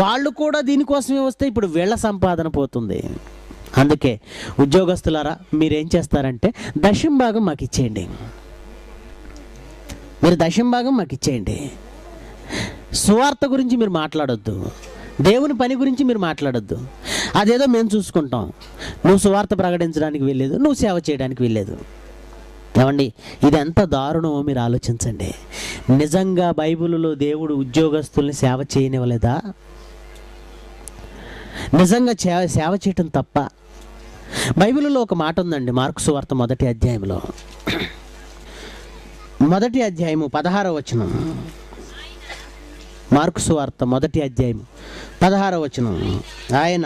వాళ్ళు కూడా దీనికోసమే వస్తే ఇప్పుడు వీళ్ళ సంపాదన పోతుంది. అందుకే ఉద్యోగస్తులారా మీరేం చేస్తారంటే దశమ భాగం మాకు ఇచ్చేయండి, మీరు దశమ భాగం మాకు ఇచ్చేయండి. సువార్త గురించి మీరు మాట్లాడొద్దు, దేవుని పని గురించి మీరు మాట్లాడొద్దు, అదేదో మేము చూసుకుంటాం. నువ్వు సువార్త ప్రకటించడానికి వెళ్ళలేదు, నువ్వు సేవ చేయడానికి వెళ్ళలేదు. ఏమండి, ఇది ఎంత దారుణమో మీరు ఆలోచించండి. నిజంగా బైబిల్లో దేవుడు ఉద్యోగస్తుల్ని సేవ చేయనివ్వలేదా? నిజంగా సేవ చేయటం తప్ప? బైబిల్లో ఒక మాట ఉందండి, మార్కు సువార్త 1వ అధ్యాయంలో 1వ అధ్యాయము 16వ వచనం. మార్కు సువార్త 1వ అధ్యాయము 16వ వచనం. ఆయన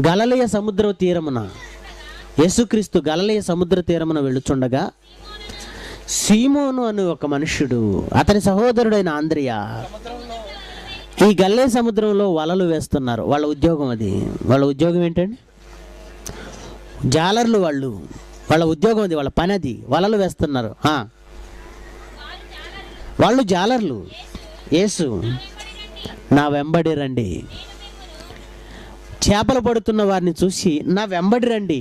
గలిలయ సముద్ర తీరమున, యేసుక్రీస్తు గలిలయ సముద్ర తీరమున వెళ్ళుచుండగా సీమోను అను ఒక మనుష్యుడు, అతని సహోదరుడైన ఆంద్రియ ఈ గలిలయ సముద్రంలో వలలు వేస్తున్నారు. వాళ్ళ ఉద్యోగం అది. వాళ్ళ ఉద్యోగం ఏంటండి? జాలర్లు. వాళ్ళ ఉద్యోగం అది, వాళ్ళ పని అది. వలలు వేస్తున్నారు. వాళ్ళు జాలర్లు. యేసు నా వెంబడి రండి, చేపలు పడుతున్న వారిని చూసి నా వెంబడి రండి,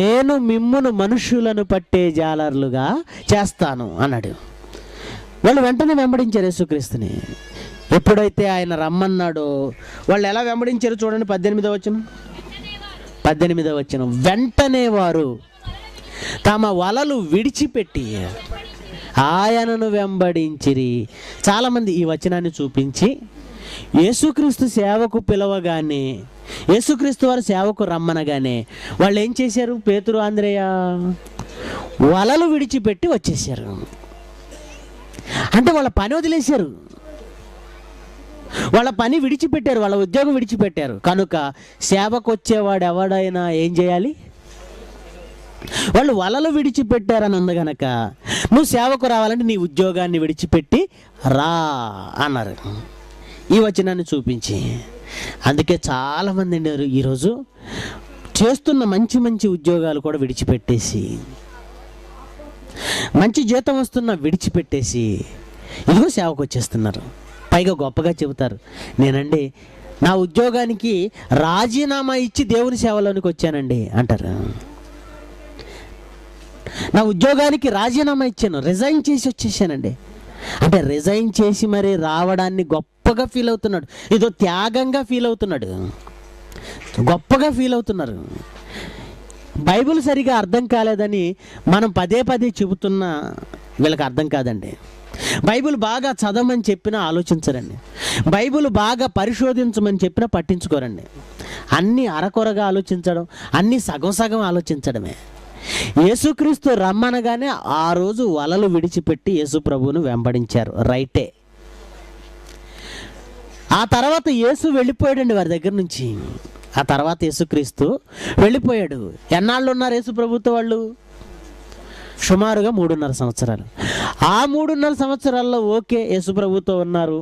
నేను మిమ్మును మనుషులను పట్టే జాలర్లుగా చేస్తాను అన్నాడు. వాళ్ళు వెంటనే వెంబడించారు యేసుక్రీస్తుని. ఎప్పుడైతే ఆయన రమ్మన్నాడో వాళ్ళు ఎలా వెంబడించారు చూడండి, 18వ వచనం. 18వ వచనం, వెంటనే వారు తమ వలలు విడిచిపెట్టి ఆయనను వెంబడించిరి. చాలామంది ఈ వచనాన్ని చూపించి యేసుక్రీస్తు సేవకు పిలవగానే, యేసుక్రీస్తు వారు సేవకు రమ్మనగానే వాళ్ళు ఏం చేశారు? పేతురు, ఆంద్రేయ వలలు విడిచిపెట్టి వచ్చేసారు. అంటే వాళ్ళ పని వదిలేశారు, వాళ్ళ పని విడిచిపెట్టారు, వాళ్ళ ఉద్యోగం విడిచిపెట్టారు. కనుక సేవకు వచ్చేవాడు ఎవడైనా ఏం చేయాలి? వాళ్ళు వలలు విడిచిపెట్టారని ఉంది కనుక నువ్వు సేవకు రావాలంటే నీ ఉద్యోగాన్ని విడిచిపెట్టి రా అన్నారు ఈ వచనాన్ని చూపించి. అందుకే చాలామంది అండి ఈరోజు చేస్తున్న మంచి మంచి ఉద్యోగాలు కూడా విడిచిపెట్టేసి, మంచి జీతం వస్తున్నా విడిచిపెట్టేసి ఇదిగో సేవకు వచ్చేస్తున్నారు. పైగా గొప్పగా చెబుతారు, నేనండి నా ఉద్యోగానికి రాజీనామా ఇచ్చి దేవుని సేవలోనికి వచ్చానండి అంటారు. నా ఉద్యోగానికి రాజీనామా ఇచ్చాను, రిజైన్ చేసి వచ్చేసానండి అంటే రిజైన్ చేసి మరి రావడాన్ని గొప్పగా ఫీల్ అవుతున్నాడు, ఏదో త్యాగంగా ఫీల్ అవుతున్నాడు, గొప్పగా ఫీల్ అవుతున్నారు. బైబిల్ సరిగా అర్థం కాలేదని మనం పదే పదే చెబుతున్నా వీళ్ళకి అర్థం కాదండి. బైబిల్ బాగా చదవమని చెప్పినా ఆలోచించరండి, బైబిల్ బాగా పరిశోధించమని చెప్పినా పట్టించుకోరండి. అన్నీ అరకొరగా ఆలోచించడం, అన్నీ సగం సగం ఆలోచించడమే. యేసుక్రీస్తు రమ్మనగానే ఆ రోజు వలలు విడిచిపెట్టి యేసు ప్రభువును వెంబడించారు, రైటే. ఆ తర్వాత యేసు వెళ్ళిపోయాడండి వారి దగ్గర నుంచి. ఆ తర్వాత యేసుక్రీస్తు వెళ్ళిపోయాడు. ఎన్నాళ్ళు ఉన్నారు యేసు ప్రభుతో వాళ్ళు? సుమారుగా 3.5 సంవత్సరాలు. ఆ 3.5 సంవత్సరాల్లో ఓకే, యేసు ప్రభుతో ఉన్నారు,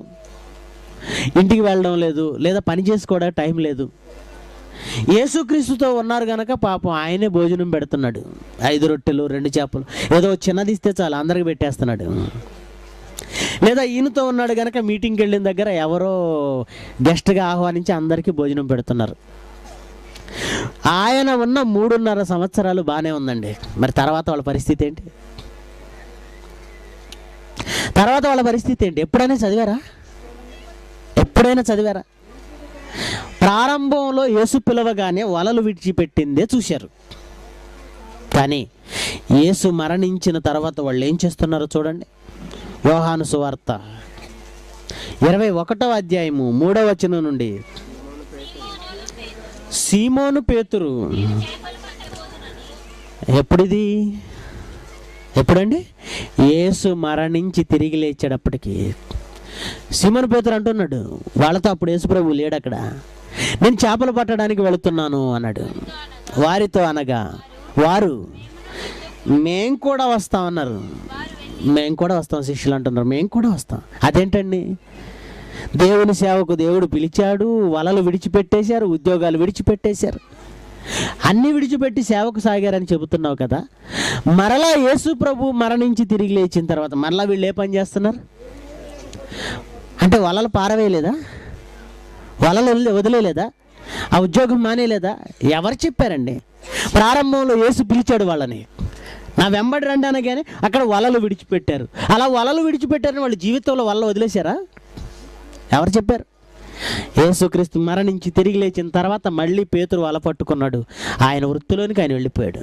ఇంటికి వెళ్ళడం లేదు, లేదా పని చేసుకోవడానికి టైం లేదు. యేసుక్రీస్తుతో ఉన్నారు కనుక పాపం ఆయనే భోజనం పెడుతున్నాడు. 5 రొట్టెలు 2 చేపలు, ఏదో చిన్నది ఇస్తే చాలు అందరికి పెట్టేస్తున్నాడు. లేదా ఈయనతో ఉన్నాడు కనుక మీటింగ్కి వెళ్ళిన దగ్గర ఎవరో గెస్ట్గా ఆహ్వానించి అందరికీ భోజనం పెడుతున్నారు. ఆయన ఉన్న 3.5 సంవత్సరాలు బాగానే ఉందండి. మరి తర్వాత వాళ్ళ పరిస్థితి ఏంటి? తర్వాత వాళ్ళ పరిస్థితి ఏంటి? ఎప్పుడైనా చదివారా? ప్రారంభంలో యేసు పిలవగానే వలలు విడిచిపెట్టిందే చూశారు. కానీ యేసు మరణించిన తర్వాత వాళ్ళు ఏం చేస్తున్నారో చూడండి. యోహాను సువార్త 21వ అధ్యాయము 3వ వచనం నుండి, సీమోను పేతురు ఎప్పుడండి? యేసు మరణించి తిరిగి లేచేటప్పటికి సీమోను పేతురు అంటున్నాడు వాళ్ళతో, అప్పుడు యేసు ప్రభువు లేడు అక్కడ, నేను చేపలు పట్టడానికి వెళుతున్నాను అన్నాడు. వారితో అనగా వారు మేం కూడా వస్తామన్నారు. మేము కూడా వస్తాం, శిష్యులు అంటున్నారు మేము కూడా వస్తాం. అదేంటండి? దేవుని సేవకు దేవుడు పిలిచాడు, వలలు విడిచిపెట్టేశారు, ఉద్యోగాలు విడిచిపెట్టేశారు, అన్నీ విడిచిపెట్టి సేవకు సాగారని చెబుతున్నావు కదా. మరలా యేసు ప్రభు మరణించి తిరిగి లేచిన తర్వాత మరలా వీళ్ళు ఏ పని చేస్తున్నారు? అంటే వలలు పారవేయలేదా? వలలు వదిలేలేదా? ఆ ఉద్యోగం మానేలేదా? ఎవరు చెప్పారండి? ప్రారంభంలో యేసు పిలిచాడు వాళ్ళని, నా వెంబడి రండి అనగానే అక్కడ వలలు విడిచిపెట్టారు. అలా వలలు విడిచిపెట్టారని వాళ్ళ జీవితంలో వలలు వదిలేశారా? ఎవరు చెప్పారు? యేసుక్రీస్తు మరణించి తిరిగి లేచిన తర్వాత మళ్ళీ పేతురు వల పట్టుకున్నాడు, ఆయన వృత్తిలోనికి ఆయన వెళ్ళిపోయాడు.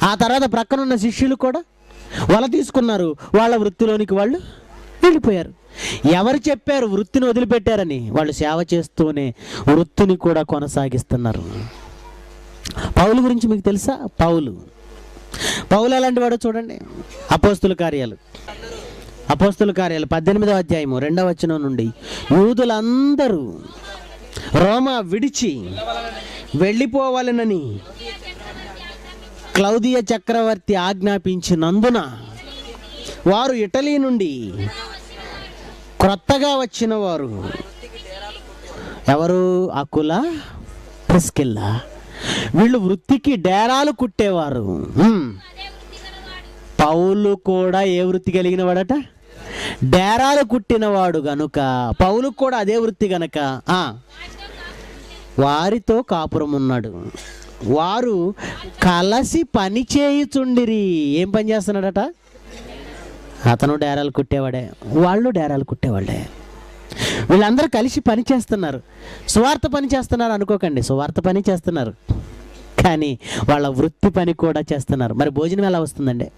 ఆ తర్వాత ప్రక్కనున్న శిష్యులు కూడా వల తీసుకున్నారు, వాళ్ళ వృత్తిలోనికి వాళ్ళు వెళ్ళిపోయారు. ఎవరు చెప్పారు వృత్తిని వదిలిపెట్టారని? వాళ్ళు సేవ చేస్తూనే వృత్తిని కూడా కొనసాగిస్తున్నారు. పౌలు గురించి మీకు తెలుసా? పౌలు ఎలాంటి వాడో చూడండి. అపోస్తుల కార్యాలు 18వ అధ్యాయము 2వ వచనం నుండి, యూదులందరూ రోమా విడిచి వెళ్ళిపోవాలనని క్లౌదియ చక్రవర్తి ఆజ్ఞాపించినందున వారు ఇటలీ నుండి క్రొత్తగా వచ్చిన వారు ఎవరు? అకుల, ప్రిస్కిల్లా, వీళ్ళు వృత్తికి డేరాలు కుట్టేవారు. పౌలు కూడా ఏ వృత్తి కలిగిన వాడట? డేరాలు కుట్టినవాడు గనుక పౌలు కూడా అదే వృత్తి గనక వారితో కాపురం ఉన్నాడు. వారు కలిసి పని చేయుచుండిరి. ఏం పని చేస్తున్నాడట? అతను డేరాలు కుట్టేవాడే, వాళ్ళు డేరాలు కుట్టేవాళ్ళే. వీళ్ళందరూ కలిసి పని చేస్తున్నారు. సువార్త పని చేస్తున్నారు అనుకోకండి, సువార్త పని చేస్తున్నారు, కానీ వాళ్ళ వృత్తి పని కూడా చేస్తున్నారు. మరి భోజనం ఎలా వస్తుందండి?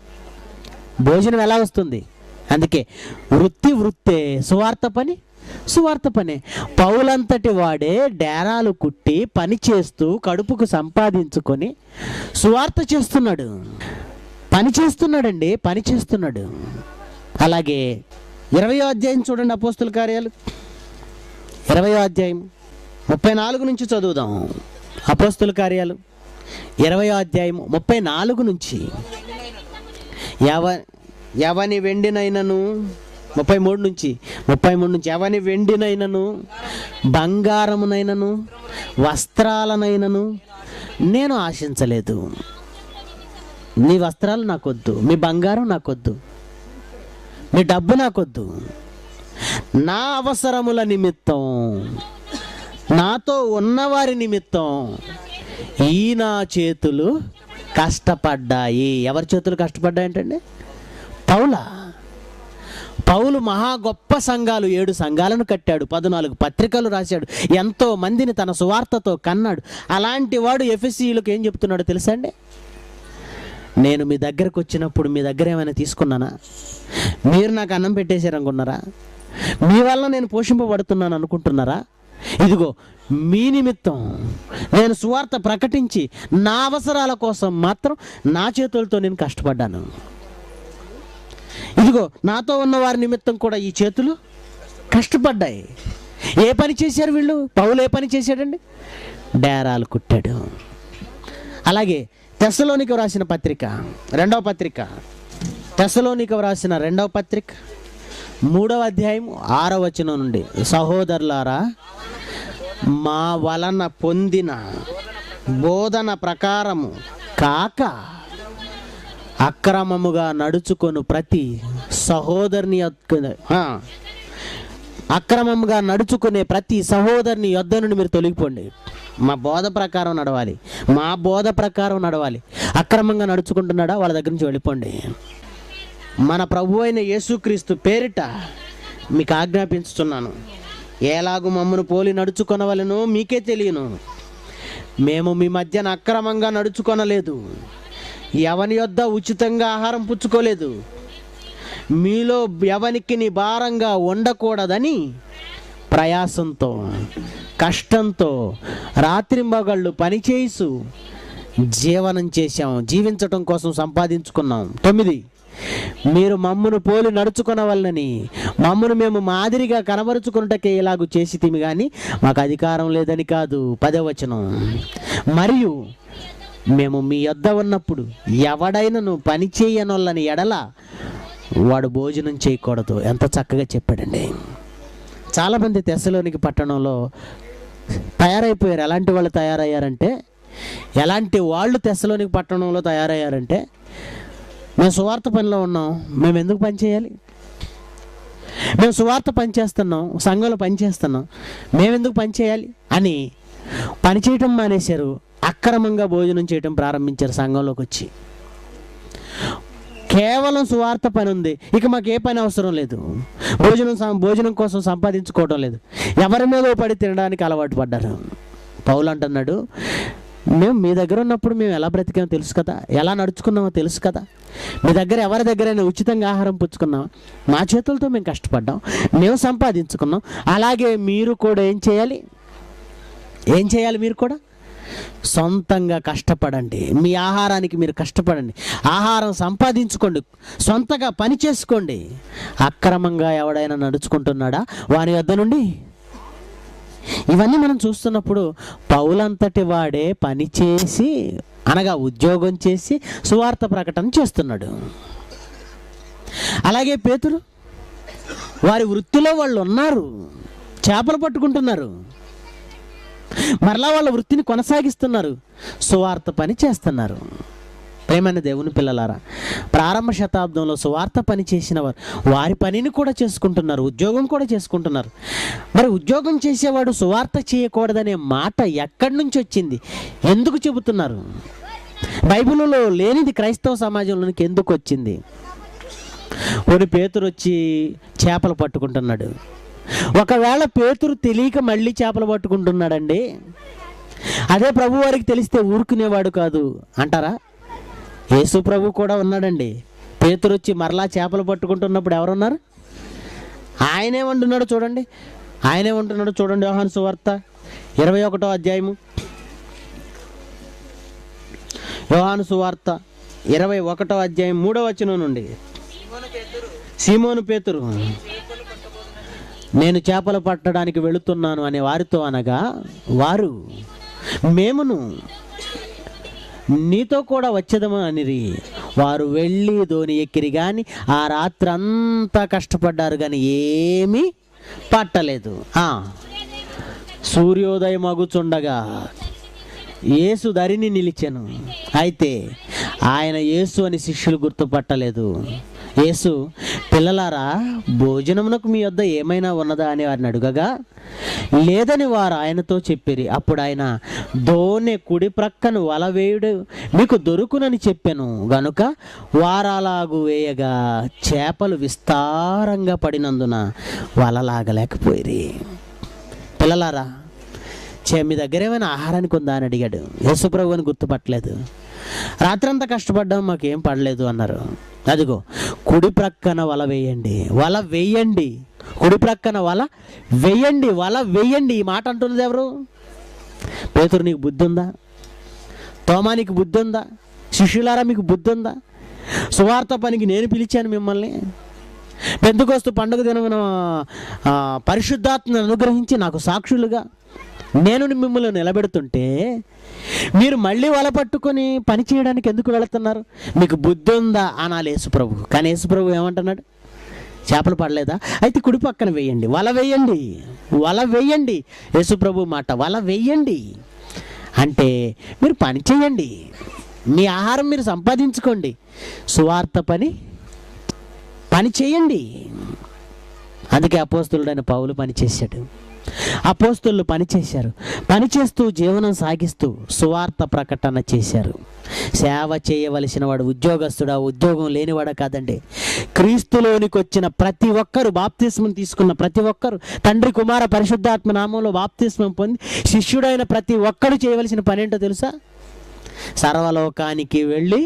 భోజనం ఎలా వస్తుంది? అందుకే వృత్తే, సువార్త పని సువార్త పనే. పౌలంతటి వాడే డేరాలు కుట్టి పని చేస్తూ కడుపుకు సంపాదించుకొని సువార్త చేస్తున్నాడు, పని చేస్తున్నాడండి, పని చేస్తున్నాడు. అలాగే 20వ అధ్యాయం చూడండి, అపోస్తుల కార్యాలు 20వ అధ్యాయం 34 నుంచి చదువుదాం. అపోస్తుల కార్యాలు 20వ అధ్యాయం 34 నుంచి. ఎవని వెండినైనను 33 నుంచి ఎవని వెండినైనను బంగారమునైనను వస్త్రాలనైనను నేను ఆశించలేదు. నీ వస్త్రాలు నాకొద్దు, మీ బంగారం నాకొద్దు, మీ డబ్బు నాకొద్దు. నా అవసరముల నిమిత్తం, నాతో ఉన్నవారి నిమిత్తం ఈ నా చేతులు కష్టపడ్డాయి. ఎవరి చేతులు కష్టపడ్డాయి ఏంటండి? పౌలు మహా గొప్ప సంఘాలు, 7 సంఘాలను కట్టాడు, 14 పత్రికలు రాశాడు, ఎంతో మందిని తన సువార్తతో కన్నాడు. అలాంటి వాడు ఎఫెసీయులకు ఏం చెప్తున్నాడో తెలుసా అండి? నేను మీ దగ్గరకు వచ్చినప్పుడు మీ దగ్గర ఏమైనా తీసుకున్నానా? మీరు నాకు అన్నం పెట్టేశారనుకున్నారా? మీ వల్ల నేను పోషింపబడుతున్నాను అనుకుంటున్నారా? ఇదిగో మీ నిమిత్తం నేను సువార్త ప్రకటించి నా అవసరాల కోసం మాత్రం నా చేతులతో నేను కష్టపడ్డాను. ఇదిగో నాతో ఉన్న వారి నిమిత్తం కూడా ఈ చేతులు కష్టపడ్డాయి. ఏ పని చేశారు వీళ్ళు? పౌలు ఏ పని చేశాడండి? డేరాలు కుట్టాడు. అలాగే తెస్సలోనికకు రాసిన పత్రిక, 2వ పత్రిక, తెస్సలోనికకు రాసిన 2వ పత్రిక 3వ అధ్యాయం 6వ వచనం నుండి, సహోదరులారా, మా వలన పొందిన బోధన ప్రకారము కాక అక్రమముగా నడుచుకొను ప్రతి సహోదరుని అక్రమముగా నడుచుకునే ప్రతి సహోదరుని యొద్ద నుండి మీరు తొలగిపోండి. మా బోధ ప్రకారం నడవాలి, మా బోధ ప్రకారం నడవాలి. అక్రమంగా నడుచుకుంటున్నాడా? వాళ్ళ దగ్గర నుంచి వెళ్ళిపోండి. మన ప్రభు అయిన యేసుక్రీస్తు పేరిట మీకు ఆజ్ఞాపించుతున్నాను, ఎలాగూ మమ్మను పోలి నడుచుకొనవలెనో మీకే తెలియను. మేము మీ మధ్యన అక్రమంగా నడుచుకొనలేదు, ఎవని యొద్ద ఉచితంగా ఆహారం పుచ్చుకోలేదు, మీలో ఎవనికి నీ భారంగా ఉండకూడదని ప్రయాసంతో కష్టంతో రాత్రింబగళ్ళు పనిచేసు జీవనం చేశాం, జీవించటం కోసం సంపాదించుకున్నాం. 9, మీరు మమ్మును పోలి నడుచుకొనవలనని మమ్మును మేము మాదిరిగా కనబరుచుకున్నటకే ఇలాగూ చేసి తిమి కానీ మాకు అధికారం లేదని కాదు. 10వ వచనం, మరియు మేము మీ యొద్ద ఉన్నప్పుడు ఎవడైనను పని చేయనొల్లని ఎడల వాడు భోజనం చేయకూడదు. ఎంత చక్కగా చెప్పాడండి. చాలామంది తెస్సలోనికి పట్టణంలో తయారైపోయారు. ఎలాంటి వాళ్ళు తయారయ్యారంటే, ఎలాంటి వాళ్ళు తెస్సలోనికి పట్టణంలో తయారయ్యారంటే, మేము సువార్త పనిలో ఉన్నాం, మేము ఎందుకు పని చేయాలి? మేము సువార్త పని చేస్తున్నాం, సంఘంలో పని చేస్తున్నాం, మేమెందుకు పని చేయాలి అని పని చేయటం మానేశారు. అక్రమంగా భోజనం చేయటం ప్రారంభించారు. సంఘంలోకి వచ్చి కేవలం సువార్త పని ఉంది, ఇక మాకు ఏ పని అవసరం లేదు, భోజనం కోసం సంపాదించుకోవటం లేదు, ఎవరి మీద పడి తినడానికి అలవాటు పడ్డారు. పౌలు అంటున్నాడు, మేము మీ దగ్గర ఉన్నప్పుడు మేము ఎలా బ్రతికామో తెలుసు కదా, ఎలా నడుచుకున్నామో తెలుసు కదా, మీ దగ్గర ఎవరి దగ్గరైనా ఉచితంగా ఆహారం పుచ్చుకున్నాం, మా చేతులతో మేము కష్టపడ్డాం, మేము సంపాదించుకున్నాం. అలాగే మీరు కూడా ఏం చేయాలి? మీరు కూడా సొంతంగా కష్టపడండి, మీ ఆహారానికి మీరు కష్టపడండి, ఆహారం సంపాదించుకోండి, సొంతగా పని చేసుకోండి. అక్రమంగా ఎవడైనా నడుచుకుంటున్నాడా వాని వద్ద నుండి. ఇవన్నీ మనం చూస్తున్నప్పుడు పౌలంతటి వాడే పని చేసి, అనగా ఉద్యోగం చేసి సువార్త ప్రకటన చేస్తున్నాడు. అలాగే పేతురు, వారి వృత్తిలో వాళ్ళు ఉన్నారు, చేపలు పట్టుకుంటున్నారు, మరలా వాళ్ళ వృత్తిని కొనసాగిస్తున్నారు, సువార్త పని చేస్తున్నారు. ప్రేమైన దేవుని పిల్లలారా, ప్రారంభ శతాబ్దంలో సువార్త పని చేసిన వారి పనిని కూడా చేసుకుంటున్నారు, ఉద్యోగం కూడా చేసుకుంటున్నారు. మరి ఉద్యోగం చేసేవాడు సువార్త చేయకూడదనే మాట ఎక్కడి నుంచి వచ్చింది? ఎందుకు చెబుతున్నారు? బైబిల్లో లేనిది క్రైస్తవ సమాజంలోనికి ఎందుకు వచ్చింది? పేతురు వచ్చి చేపలు పట్టుకుంటున్నాడు, ఒకవేళ పేతురు తెలియక మళ్ళీ చేపలు పట్టుకుంటున్నాడండి, అదే ప్రభు వారికి తెలిస్తే ఊరుకునేవాడు కాదు అంటారా? యేసు ప్రభు కూడా ఉన్నాడండి. పేతురు వచ్చి మరలా చేపలు పట్టుకుంటున్నప్పుడు ఎవరున్నారు? ఆయనేమంటున్నాడు చూడండి, యోహాను సువార్త 21వ అధ్యాయము, యోహాను సువార్త 21వ అధ్యాయం 3వ వచనం నుండి. సీమోను పేతురు, నేను చేపలు పట్టడానికి వెళుతున్నాను అనే వారితో అనగా, వారు మేమును నీతో కూడా వచ్చేదము అనిరి. వారు వెళ్ళి ధోని ఎక్కిరి కానీ ఆ రాత్రి అంతా కష్టపడ్డారు కానీ ఏమీ పట్టలేదు. సూర్యోదయం అగుచుండగా యేసు దరిని నిలిచెను. అయితే ఆయన యేసు అని శిష్యులు గుర్తుపట్టలేదు. యేసు, పిల్లలారా, భోజనమునకు మీ వద్ద ఏమైనా ఉన్నదా అని వారిని అడుగగా, లేదని వారు ఆయనతో చెప్పిరి. అప్పుడు ఆయన, దోణె కుడి ప్రక్కను వల వేయుడు మీకు దొరుకునని చెప్పాను గనుక వారలాగు వేయగా చేపలు విస్తారంగా పడినందున వలలాగలేకపోయిరి. పిల్లలారా, మీ దగ్గర ఏమైనా ఆహారానికి ఉందా అని అడిగాడు. యేసుప్రభు అని గుర్తుపట్టలేదు. రాత్రంతా కష్టపడ్డాం, మాకేం పడలేదు అన్నారు. అదిగో కుడి ప్రక్కన వల వేయండి, వల వేయండి, కుడి ప్రక్కన వల వేయండి, వల వేయండి. ఈ మాట అంటున్నది ఎవరు? పేతురు, నీకు బుద్ధి ఉందా? తోమా, నీకు బుద్ధి ఉందా? శిష్యులారా, మీకు బుద్ధి ఉందా? సువార్త పనికి నేను పిలిచాను మిమ్మల్ని. పెంతెకొస్తు పండుగ దినమున పరిశుద్ధాత్మను అనుగ్రహించి నాకు సాక్షులుగా నేను మిమ్మల్ని నిలబెడుతుంటే మీరు మళ్ళీ వల పట్టుకొని పని చేయడానికి ఎందుకు వెళుతున్నారు? మీకు బుద్ధి ఉందా అనాలి యేసుప్రభు. కానీ యేసుప్రభు ఏమంటున్నాడు? చేపలు పడలేదా? అయితే కుడి పక్కన వేయండి, వల వేయండి, వల వేయండి. యేసుప్రభు మాట, వల వేయండి అంటే మీరు పని చేయండి, మీ ఆహారం మీరు సంపాదించుకోండి, సువార్త పని చేయండి. అందుకే అపోస్తలుడైన పౌలు పని చేశాడు. అపోస్తలులు పనిచేశారు. పనిచేస్తూ జీవనం సాగిస్తూ సువార్త ప్రకటన చేశారు. సేవ చేయవలసిన వాడు ఉద్యోగస్తుడా, ఉద్యోగం లేనివాడా కాదండి. క్రీస్తులోనికి వచ్చిన ప్రతి ఒక్కరు, బాప్తిస్మం తీసుకున్న ప్రతి ఒక్కరు, తండ్రి కుమార పరిశుద్ధాత్మ నామంలో బాప్తిస్మం పొంది శిష్యుడైన ప్రతి ఒక్కరు చేయవలసిన పని ఏంటో తెలుసా? సర్వలోకానికి వెళ్ళి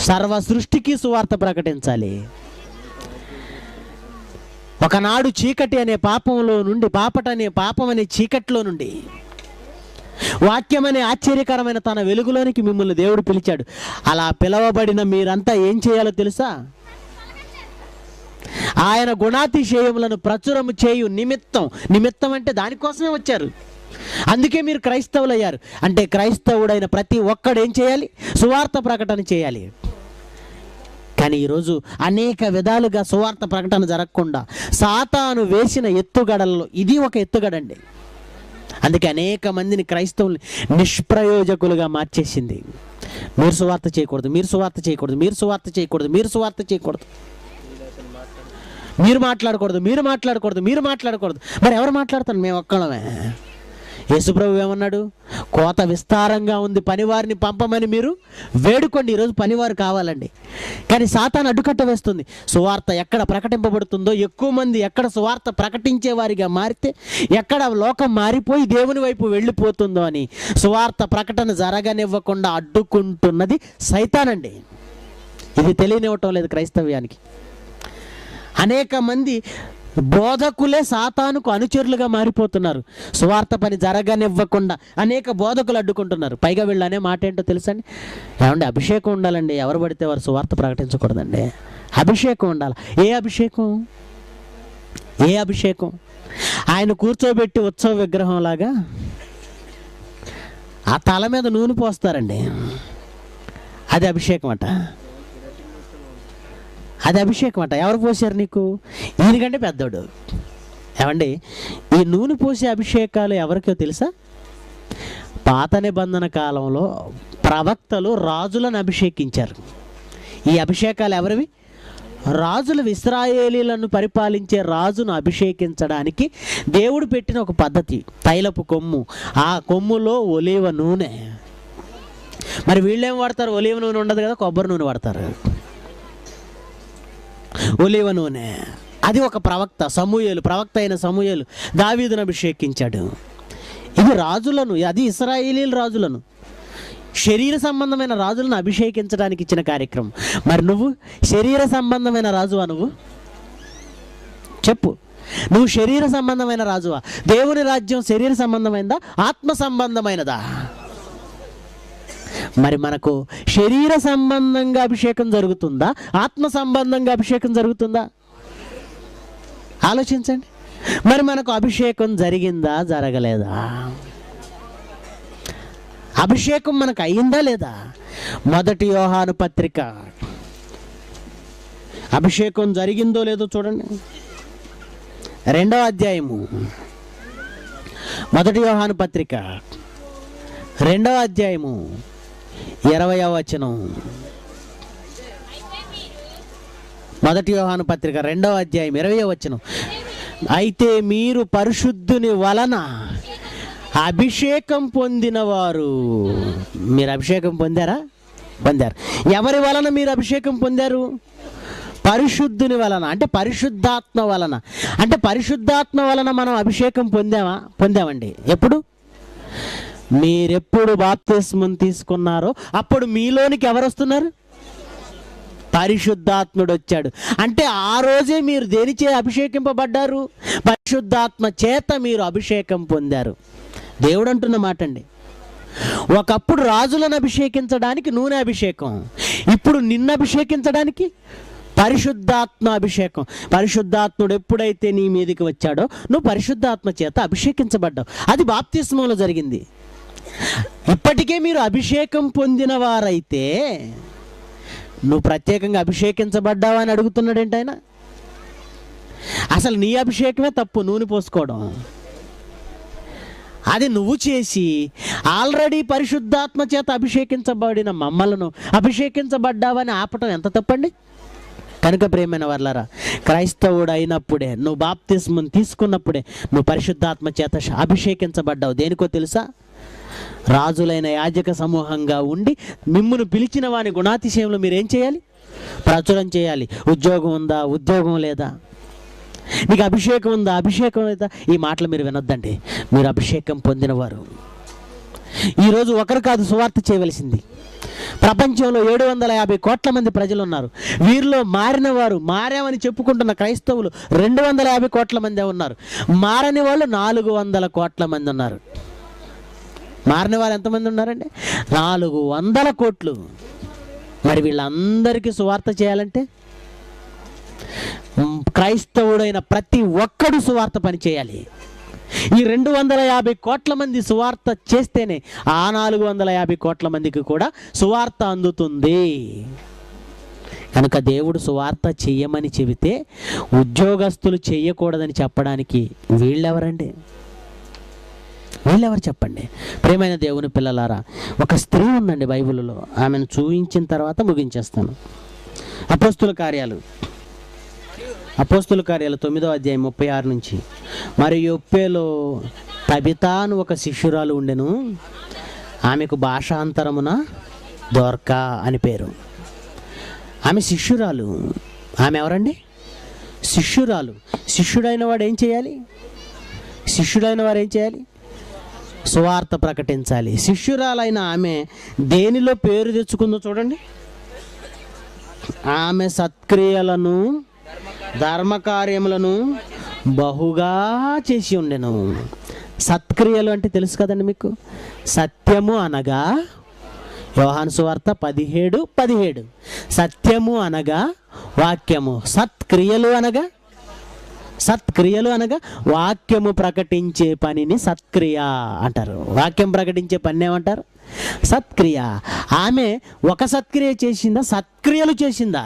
సర్వ సృష్టికి సువార్త ప్రకటించాలి. ఒకనాడు చీకటి అనే పాపంలో నుండి, పాపం అనే చీకటిలో నుండి వాక్యం అనే ఆశ్చర్యకరమైన తన వెలుగులోనికి మిమ్మల్ని దేవుడు పిలిచాడు. అలా పిలవబడిన మీరంతా ఏం చేయాలో తెలుసా? ఆయన గుణాతిశయములను ప్రచురము చేయు నిమిత్తం అంటే దానికోసమే వచ్చారు. అందుకే మీరు క్రైస్తవులు అయ్యారు. అంటే క్రైస్తవుడైన ప్రతి ఒక్కడు ఏం చేయాలి? సువార్త ప్రకటన చేయాలి. కానీ ఈరోజు అనేక విధాలుగా సువార్త ప్రకటన జరగకుండా సాతాను వేసిన ఎత్తుగడల్లో ఇది ఒక ఎత్తుగడండి. అందుకే అనేక మందిని క్రైస్తవుల్ని నిష్ప్రయోజకులుగా మార్చేసింది. మీరు సువార్త చేయకూడదు, మీరు సువార్త చేయకూడదు, మీరు సువార్త చేయకూడదు, మీరు సువార్త చేయకూడదు, మీరు మాట్లాడకూడదు. మరి ఎవరు మాట్లాడతారు? మేము ఒక్కళ్ళమే. యేసుప్రభు ఏమన్నాడు? కోత విస్తారంగా ఉంది, పనివారిని పంపమని మీరు వేడుకోండి. ఈరోజు పనివారు కావాలండి. కానీ సాతాను అడ్డుకట్ట వేస్తుంది. సువార్త ఎక్కడ ప్రకటింపబడుతుందో, ఎక్కువ మంది ఎక్కడ సువార్త ప్రకటించే వారిగా మారితే ఎక్కడ లోకం మారిపోయి దేవుని వైపు వెళ్ళిపోతుందో అని సువార్త ప్రకటన జరగనివ్వకుండా అడ్డుకుంటున్నది సైతానండి. ఇది తెలియనివ్వటం లేదు క్రైస్తవ్యానికి. అనేక మంది బోధకులే సాతానుకు అనుచరులుగా మారిపోతున్నారు. సువార్త పని జరగనివ్వకుండా అనేక బోధకులు అడ్డుకుంటున్నారు. పైగా వీళ్ళు అనే మాట ఏంటో తెలుసండి? ఏమండి, అభిషేకం ఉండాలండి, ఎవరు పడితే వారు సువార్త ప్రకటించకూడదండి. అభిషేకం ఉండాలి. ఏ అభిషేకం? ఆయన కూర్చోబెట్టి ఉత్సవ విగ్రహం లాగా ఆ తల మీద నూనె పోస్తారండి. అది అభిషేకం అట. ఎవరు పోసారు నీకు? ఈయనకంటే పెద్దోడు. ఏమండి, ఈ నూనె పోసే అభిషేకాలు ఎవరికో తెలుసా? పాత నిబంధన కాలంలో ప్రవక్తలు రాజులను అభిషేకించారు. ఈ అభిషేకాలు ఎవరివి? రాజులు. ఇశ్రాయేలీలను పరిపాలించే రాజును అభిషేకించడానికి దేవుడు పెట్టిన ఒక పద్ధతి, తైలపు కొమ్ము. ఆ కొమ్ములో ఒలీవ నూనె. మరి వీళ్ళేం వాడతారు? ఒలీవ నూనె ఉండదు కదా, కొబ్బరి నూనె వాడతారు. ఒలీవ నూనె. అది ఒక ప్రవక్త సమూయేలు, ప్రవక్త అయిన సమూయేలు దావీదును అభిషేకించాడు. ఇది రాజులను, అది ఇశ్రాయేలీల రాజులను, శరీర సంబంధమైన రాజులను అభిషేకించడానికి ఇచ్చిన కార్యక్రమం. మరి నువ్వు శరీర సంబంధమైన రాజువా? నువ్వు చెప్పు, నువ్వు శరీర సంబంధమైన రాజువా? దేవుని రాజ్యం శరీర సంబంధమైనదా, ఆత్మ సంబంధమైనదా? మరి మనకు శరీర సంబంధంగా అభిషేకం జరుగుతుందా, ఆత్మ సంబంధంగా అభిషేకం జరుగుతుందా? ఆలోచించండి. మరి మనకు అభిషేకం జరిగిందా, జరగలేదా? అభిషేకం మనకు అయిందా లేదా? మొదటి యోహాను పత్రిక, అభిషేకం జరిగిందో లేదో చూడండి. 2వ అధ్యాయము, మొదటి యోహాను పత్రిక 2వ అధ్యాయము 20వ వచనం. మొదటి యోహాను పత్రిక 2వ అధ్యాయం 20వ వచనం. అయితే మీరు పరిశుద్ధుని వలన అభిషేకం పొందినవారు. మీరు అభిషేకం పొందారా? పొందారు. ఎవరి వలన మీరు అభిషేకం పొందారు? పరిశుద్ధుని వలన, అంటే పరిశుద్ధాత్మ వలన. అంటే పరిశుద్ధాత్మ వలన మనం అభిషేకం పొందామండి. ఎప్పుడు? మీరెప్పుడు బాప్తిస్మం తీసుకున్నారో అప్పుడు మీలోనికి ఎవరు వస్తున్నారు? పరిశుద్ధాత్ముడు వచ్చాడు. అంటే ఆ రోజే మీరు దేనిచే అభిషేకింపబడ్డారు? పరిశుద్ధాత్మ చేత మీరు అభిషేకం పొందారు. దేవుడు అంటున్న మాట అండి. ఒకప్పుడు రాజులను అభిషేకించడానికి నూనె అభిషేకం, ఇప్పుడు నిన్ను అభిషేకించడానికి పరిశుద్ధాత్మ అభిషేకం. పరిశుద్ధాత్ముడు ఎప్పుడైతే నీ మీదకి వచ్చాడో నువ్వు పరిశుద్ధాత్మ చేత అభిషేకించబడ్డావు. అది బాప్తిస్మంలో జరిగింది. ఇప్పటికే మీరు అభిషేకం పొందిన వారైతే నువ్వు ప్రత్యేకంగా అభిషేకించబడ్డావా అని అడుగుతున్నాడేంటి ఆయన? అసలు నీ అభిషేకమే తప్పు, నూనె పోసుకోవడం. అది నువ్వు చేసి ఆల్రెడీ పరిశుద్ధాత్మ చేత అభిషేకించబడిన మమ్మలను అభిషేకించబడ్డావని ఆపటం ఎంత తప్పండి? కనుక ప్రియమైన వర్లారా, క్రైస్తవుడు అయినప్పుడే, నువ్వు బాప్తిస్మం తీసుకున్నప్పుడే నువ్వు పరిశుద్ధాత్మ చేత అభిషేకించబడ్డావు. దేనికో తెలుసా? రాజులైన యాజక సమూహంగా ఉండి మిమ్మును పిలిచిన వాని గుణాతిశయంలో మీరేం చేయాలి? ప్రచురం చేయాలి. ఉద్యోగం ఉందా, ఉద్యోగం లేదా, నీకు అభిషేకం ఉందా, అభిషేకం లేదా, ఈ మాటలు మీరు వినొద్దండి. మీరు అభిషేకం పొందినవారు. ఈరోజు ఒకరు కాదు సువార్త చేయవలసింది. ప్రపంచంలో 750 కోట్ల మంది ప్రజలు ఉన్నారు. వీరిలో మారిన వారు, మారామని చెప్పుకుంటున్న క్రైస్తవులు 250 కోట్ల మంది ఉన్నారు. మారని వాళ్ళు 400 కోట్ల మంది ఉన్నారు. మారిన వారు ఎంతమంది ఉన్నారండి? 400 కోట్లు. మరి వీళ్ళందరికీ సువార్త చేయాలంటే క్రైస్తవుడైన ప్రతి ఒక్కడు సువార్త పని చేయాలి. ఈ 250 కోట్ల మంది సువార్త చేస్తేనే ఆ 450 కోట్ల మందికి కూడా సువార్త అందుతుంది. కనుక దేవుడు సువార్త చెయ్యమని చెబితే ఉద్యోగస్తులు చెయ్యకూడదని చెప్పడానికి వీళ్ళెవరండి? వీళ్ళెవరు చెప్పండి? ప్రియమైన దేవుని పిల్లలారా, ఒక స్త్రీ ఉందండి బైబిల్లో. ఆమెను చూపించిన తర్వాత ముగించేస్తాను. అపోస్తుల కార్యాలు 9వ అధ్యాయం 36 నుంచి. మరియు యొప్పేలో తబితా అని ఒక శిష్యురాలు ఉండెను. ఆమెకు భాషాంతరమున దోర్కా అని పేరు. ఆమె శిష్యురాలు. ఆమె ఎవరండి? శిష్యురాలు. శిష్యుడైన వాడు ఏం చేయాలి? శిష్యుడైన వారు ఏం చేయాలి? సువార్త ప్రకటించాలి. శిష్యురాలైన ఆమె దేనిలో పేరు తెచ్చుకుందో చూడండి. ఆమె సత్క్రియలను, ధర్మకార్యములను బహుగా చేసి ఉండెను. సత్క్రియలు అంటే తెలుసు కదండి మీకు. సత్యము అనగా, యోహాను సువార్త 17:17, సత్యము అనగా వాక్యము, సత్క్రియలు అనగా వాక్యము ప్రకటించే పనిని సత్క్రియ అంటారు. వాక్యం ప్రకటించే పని ఏమంటారు? సత్క్రియ. ఆమె ఒక సత్క్రియ చేసిందా, సత్క్రియలు చేసిందా?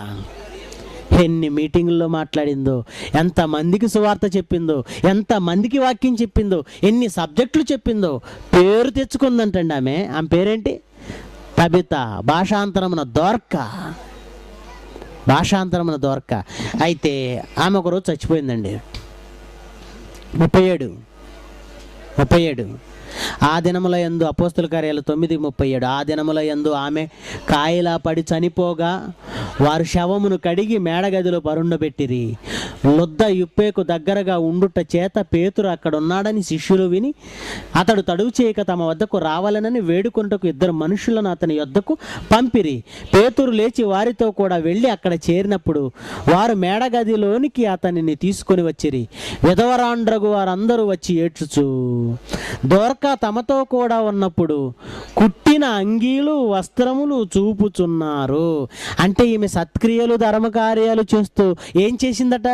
ఎన్ని మీటింగుల్లో మాట్లాడిందో, ఎంతమందికి సువార్త చెప్పిందో, ఎంతమందికి వాక్యం చెప్పిందో, ఎన్ని సబ్జెక్టులు చెప్పిందో, పేరు తెచ్చుకుందంటండి ఆమె. ఆమె పేరేంటి? తబితా. భాషాంతరమున దోర్కా. అయితే ఆమె ఒకరోజు చచ్చిపోయిందండి. 37 ఆ దినముల యందు, అపోస్తుల కార్యాలు 9:37, ఆ దినముల యందు ఆమె కాయిలా పడి చనిపోగా వారు శవమును కడిగి మేడగదిలో పరుండబెట్టిరి. లొద్ద యుప్పేకు దగ్గరగా ఉండుట చేత పేతురు అక్కడ ఉన్నాడని శిష్యులు విని అతడు తడువు చేయక తమ వద్దకు రావాలనని వేడుకొనుటకు 2 మనుషులను అతని వద్దకు పంపిరి. పేతురు లేచి వారితో కూడా వెళ్ళి అక్కడ చేరినప్పుడు వారు మేడగదిలోనికి అతనిని తీసుకొని వచ్చిరి. విధవరాండ్రగు వారందరూ వచ్చి ఏడ్చుచు దోర్కా తమతో కూడా ఉన్నప్పుడు కుట్టిన అంగీలు వస్త్రములు చూపుచున్నారు. అంటే ఈమె సత్క్రియలు ధర్మకార్యాలు చేస్తూ ఏం చేసిందట?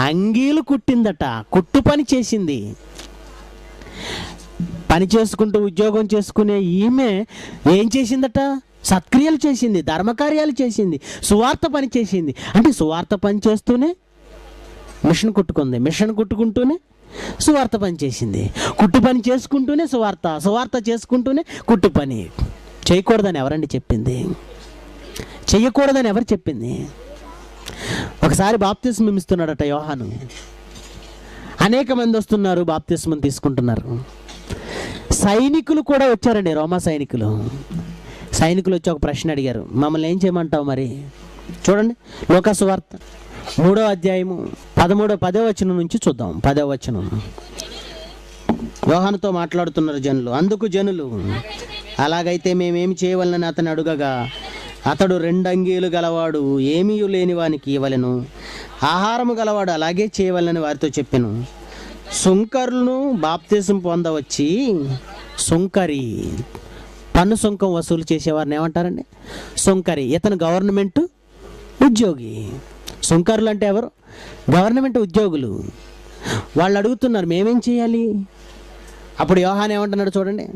అంగీలు కుట్టిందట, కుట్టు పని చేసింది. పని చేసుకుంటూ ఉద్యోగం చేసుకునే ఈమె ఏం చేసిందట? సత్క్రియలు చేసింది, ధర్మకార్యాలు చేసింది, సువార్త పని చేసింది. అంటే సువార్త పని చేస్తూనే మిషన్ కుట్టుకుంది, మిషన్ కుట్టుకుంటూనే సువార్త పని చేసింది, కుట్టు పని చేసుకుంటూనే సువార్త, సువార్త చేసుకుంటూనే కుట్టు పని. చేయకూడదని ఎవరండి చెప్పింది? చెయ్యకూడదని ఎవరు చెప్పింది? ఒకసారి బాప్తిస్మం ఇస్తున్నాడట యోహాను. అనేక మంది వస్తున్నారు, బాప్తిస్మం తీసుకుంటున్నారు. సైనికులు కూడా వచ్చారండి, రోమా సైనికులు. సైనికులు వచ్చి ఒక ప్రశ్న అడిగారు, మమ్మల్ని ఏం చేయమంటావు మరి? చూడండి, లూకా సువార్త 3వ అధ్యాయము 10వ వచనం నుంచి చూద్దాం. 10వ వచనం. యోహానుతో మాట్లాడుతున్నారు జనులు. అందుకు జనులు, అలాగైతే మేమేమి చేయవలనని అతను అడుగగా, అతడు 2 అంగీలు గలవాడు ఏమీ లేని వానికి ఇవ్వలెను, ఆహారము గలవాడు అలాగే చేయవలనని వారితో చెప్పెను. సుంకరులను బాప్తిసం పొందవచ్చి, సుంకరి పన్ను సుంకం వసూలు చేసేవారిని ఏమంటారండి? సుంకరి. ఇతను గవర్నమెంట్ ఉద్యోగి. సుంకరులు అంటే ఎవరు? గవర్నమెంట్ ఉద్యోగులు. వాళ్ళు అడుగుతున్నారు మేమేం చేయాలి? అప్పుడు యోహాను ఏమంటున్నాడు చూడండి,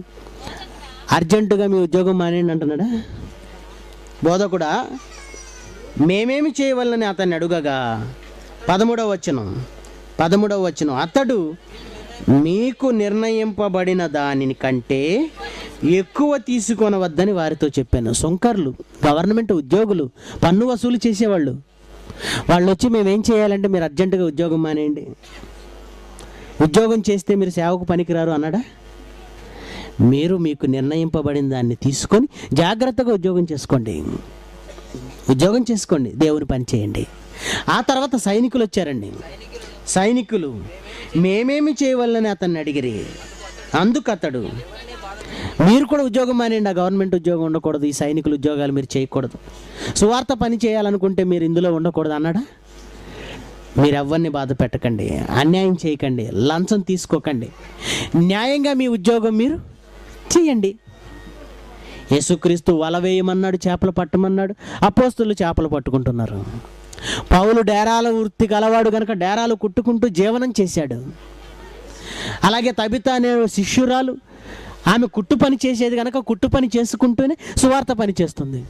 అర్జెంటుగా మీ ఉద్యోగం మానేయండి అంటున్నాడా? బోధకుడా మేమేమి చేయవలనని అతన్ని అడుగగా 13వ వచనం. అతడు మీకు నిర్ణయింపబడిన దానిని కంటే ఎక్కువ తీసుకొనవద్దని వారితో చెప్పాను. సుంకర్లు, గవర్నమెంట్ ఉద్యోగులు, పన్ను వసూలు చేసేవాళ్ళు. వాళ్ళు వచ్చి మేమేం చేయాలంటే మీరు అర్జెంటుగా ఉద్యోగం మానేయండి, ఉద్యోగం చేస్తే మీరు సేవకు పనికిరారు అన్నాడా? మీరు మీకు నిర్ణయింపబడిన దాన్ని తీసుకొని జాగ్రత్తగా ఉద్యోగం చేసుకోండి, దేవుని పని చేయండి. ఆ తర్వాత సైనికులు వచ్చారండి. సైనికులు మేమేమి చేయవలనని అతన్ని అడిగిరి. అందుకు అతడు, మీరు కూడా ఉద్యోగం మానేయండి, ఆ గవర్నమెంట్ ఉద్యోగం ఉండకూడదు, ఈ సైనికుల ఉద్యోగాలు మీరు చేయకూడదు, సువార్త పని చేయాలనుకుంటే మీరు ఇందులో ఉండకూడదు అన్నాడా? మీరు ఎవరిని బాధ పెట్టకండి, అన్యాయం చేయకండి, లంచం తీసుకోకండి, న్యాయంగా మీ ఉద్యోగం మీరు చేయండి. యేసుక్రీస్తు వల వేయమన్నాడు, చేపలు పట్టమన్నాడు, అపోస్తులు చేపలు పట్టుకుంటున్నారు. పౌలు డేరాల వృత్తి గలవాడు కనుక డేరాలు కుట్టుకుంటూ జీవనం చేశాడు. అలాగే తబితా అనే శిష్యురాలు, ఆమె కుట్టు పని చేసేది కనుక కుట్టు పని చేసుకుంటూనే సువార్త పని చేస్తుంది.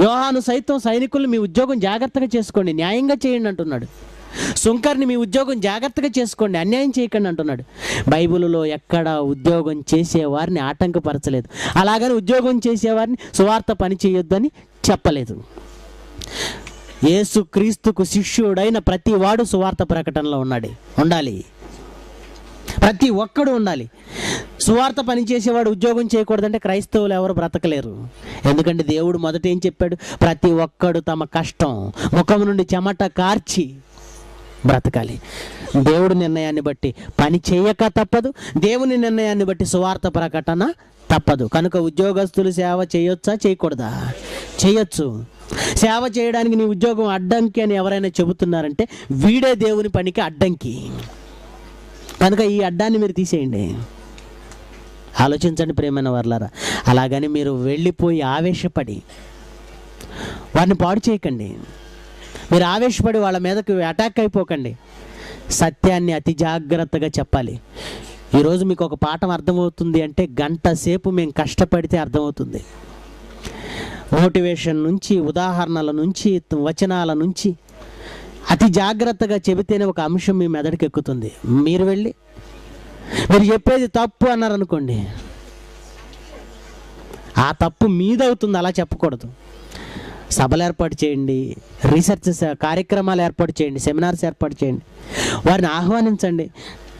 యోహాను సైతం సైనికులు మీ ఉద్యోగం జాగ్రత్తగా చేసుకోండి, న్యాయంగా చేయండి అంటున్నాడు. సుంకర్ని మీ ఉద్యోగం జాగ్రత్తగా చేసుకోండి, అన్యాయం చేయకండి అంటున్నాడు. బైబిల్లో ఎక్కడ ఉద్యోగం చేసేవారిని ఆటంకపరచలేదు, అలాగని ఉద్యోగం చేసేవారిని సువార్త పని చేయొద్దని చెప్పలేదు. యేసుక్రీస్తుకు శిష్యుడైన ప్రతి వాడు సువార్త ప్రకటనలో ఉండాలి. ప్రతి ఒక్కడు ఉండాలి. సువార్త పనిచేసేవాడు ఉద్యోగం చేయకూడదంటే క్రైస్తవులు ఎవరు బ్రతకలేరు. ఎందుకంటే దేవుడు మొదట ఏం చెప్పాడు? ప్రతి ఒక్కడు తమ కష్టం ముఖం నుండి చెమట కార్చి బ్రతకాలి. దేవుడి నిర్ణయాన్ని బట్టి పని చేయక తప్పదు, దేవుని నిర్ణయాన్ని బట్టి సువార్త ప్రకటన తప్పదు. కనుక ఉద్యోగస్తులు సేవ చేయొచ్చా, చేయకూడదా? చేయొచ్చు. సేవ చేయడానికి నీ ఉద్యోగం అడ్డంకి అని ఎవరైనా చెబుతున్నారంటే వీడే దేవుని పనికి అడ్డంకి. కనుక ఈ అడ్డాన్ని మీరు తీసేయండి. ఆలోచించండి ప్రియమైన వర్లారా. అలాగని మీరు వెళ్ళిపోయి ఆవేశపడి వారిని పాడు చేయకండి. మీరు ఆవేశపడి వాళ్ళ మీదకి అటాక్ అయిపోకండి. సత్యాన్ని అతి జాగ్రత్తగా చెప్పాలి. ఈరోజు మీకు ఒక పాఠం అర్థమవుతుంది అంటే 1 గంట సేపు మేము కష్టపడితే అర్థమవుతుంది. మోటివేషన్ నుంచి, ఉదాహరణల నుంచి, వచనాల నుంచి అతి జాగ్రత్తగా చెబితేనే ఒక అంశం మీ మెదడుకి ఎక్కుతుంది. మీరు వెళ్ళి మీరు చెప్పేది తప్పు అన్నారనుకోండి, ఆ తప్పు మీదవుతుంది. అలా చెప్పకూడదు. సభలు ఏర్పాటు చేయండి, రీసెర్చ్ కార్యక్రమాలు ఏర్పాటు చేయండి, సెమినార్స్ ఏర్పాటు చేయండి, వారిని ఆహ్వానించండి.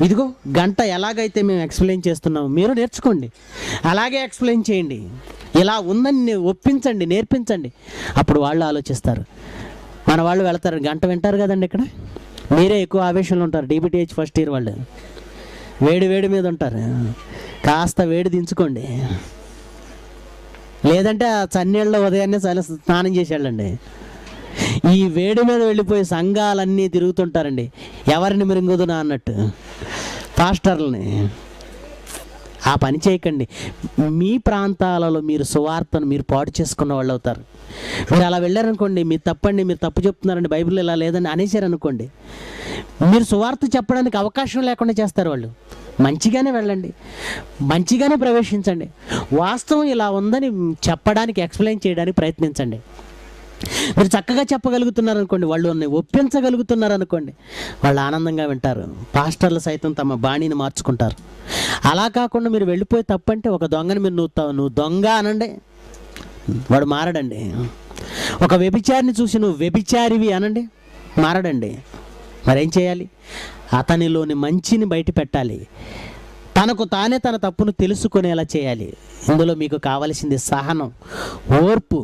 ఇదిగో 1 గంట ఎలాగైతే మేము ఎక్స్ప్లెయిన్ చేస్తున్నాము మీరు నేర్చుకోండి, అలాగే ఎక్స్ప్లెయిన్ చేయండి, ఇలా ఉందని ఒప్పించండి, నేర్పించండి. అప్పుడు వాళ్ళు ఆలోచిస్తారు, మన వాళ్ళు వెళ్తారు, గంట వింటారు కదండి. ఇక్కడ మీరే ఎక్కువ ఆవేశంలో ఉంటారు. DBTH ఫస్ట్ ఇయర్ వాళ్ళు వేడి మీద ఉంటారు. కాస్త వేడి దించుకోండి, లేదంటే ఆ చన్నీళ్ళలో ఉదయాన్నే స్నానం చేసి వెళ్ళండి. ఈ వేడి మీద వెళ్ళిపోయి సంఘాలన్నీ తిరుగుతుంటారండి, ఎవరిని మిరింగుదునా అన్నట్టు పాస్టర్లని. ఆ పని చేయకండి. మీ ప్రాంతాలలో మీరు సువార్తను మీరు పాడు చేసుకున్న వాళ్ళు అవుతారు. మీరు అలా వెళ్ళారనుకోండి, మీరు తప్పండి, మీరు తప్పు చెప్తున్నారండి, బైబిల్ ఇలా లేదని అనేసారనుకోండి, మీరు సువార్త చెప్పడానికి అవకాశం లేకుండా చేస్తారు వాళ్ళు. మంచిగానే వెళ్ళండి, మంచిగానే ప్రవేశించండి, వాస్తవం ఇలా ఉందని చెప్పడానికి, ఎక్స్ప్లెయిన్ చేయడానికి ప్రయత్నించండి. మీరు చక్కగా చెప్పగలుగుతున్నారు అనుకోండి, వాళ్ళు ఒప్పించగలుగుతున్నారు అనుకోండి, వాళ్ళు ఆనందంగా వింటారు. పాస్టర్లు సైతం తమ బాణీని మార్చుకుంటారు. అలా కాకుండా మీరు వెళ్ళిపోయి తప్పంటే, ఒక దొంగని మీరు నువ్వు దొంగ అనండి, వాడు మారడండి. ఒక వ్యభిచారిని చూసి నువ్వు వ్యభిచారివి అనండి, మారడండి. మరేం చేయాలి? అతనిలోని మంచిని బయట పెట్టాలి, తనకు తానే తన తప్పును తెలుసుకునేలా చేయాలి. ఇందులో మీకు కావలసింది సహనం, ఓర్పు.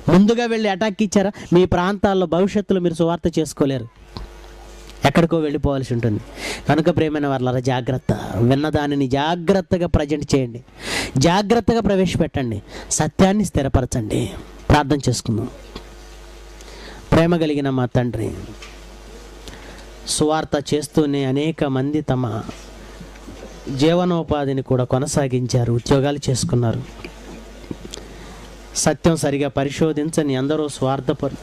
ముందుగా వెళ్ళి అటాక్ ఇచ్చారా, మీ ప్రాంతాల్లో భవిష్యత్తులో మీరు సువార్త చేసుకోలేరు, ఎక్కడికో వెళ్ళిపోవాల్సి ఉంటుంది. కనుక ప్రియమైన వాళ్ళ జాగ్రత్త, విన్నదానిని జాగ్రత్తగా ప్రజెంట్ చేయండి, జాగ్రత్తగా ప్రవేశపెట్టండి, సత్యాన్ని స్థిరపరచండి. ప్రార్థన చేసుకుందాం. ప్రేమ కలిగిన మా తండ్రి, సువార్త చేస్తూనే అనేక మంది తమ జీవనోపాధిని కూడా కొనసాగించారు, ఉద్యోగాలు చేసుకున్నారు. సత్యం సరిగా పరిశోధించని ఎందరో స్వార్థపరు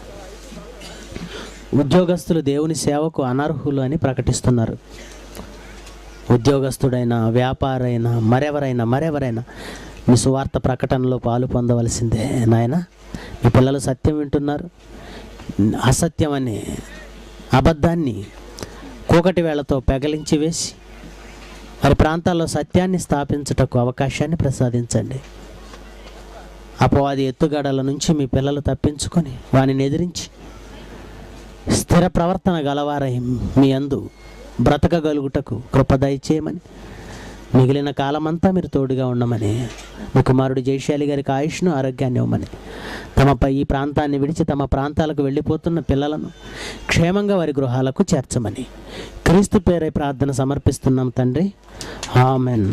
ఉద్యోగస్తులు దేవుని సేవకు అనర్హులు అని ప్రకటిస్తున్నారు. ఉద్యోగస్తుడైనా, వ్యాపారైనా, మరెవరైనా మీ సువార్త ప్రకటనలో పాలు పొందవలసిందే నాయన. మీ పిల్లలు సత్యం వింటున్నారు, అసత్యం అనే అబద్ధాన్ని కూకటి వేళతో పెగలించి వేసి వారి ప్రాంతాల్లో సత్యాన్ని స్థాపించుటకు అవకాశాన్ని ప్రసాదించండి. అపవాది ఎత్తుగడల నుంచి మీ పిల్లలు తప్పించుకొని వానిని ఎదిరించి స్థిర ప్రవర్తన గలవారై మీ అందు బ్రతకగలుగుటకు కృప దయచేయమని, మిగిలిన కాలమంతా మీరు తోడుగా ఉండమని, మీ కుమారుడు జయశాలి గారికి ఆయుష్ను, ఆరోగ్యాన్ని ఇవ్వమని, తమపై ఈ ప్రాంతాన్ని విడిచి తమ ప్రాంతాలకు వెళ్ళిపోతున్న పిల్లలను క్షేమంగా వారి గృహాలకు చేర్చమని క్రీస్తు పేరై ప్రార్థన సమర్పిస్తున్నాం తండ్రి. ఆమెన్.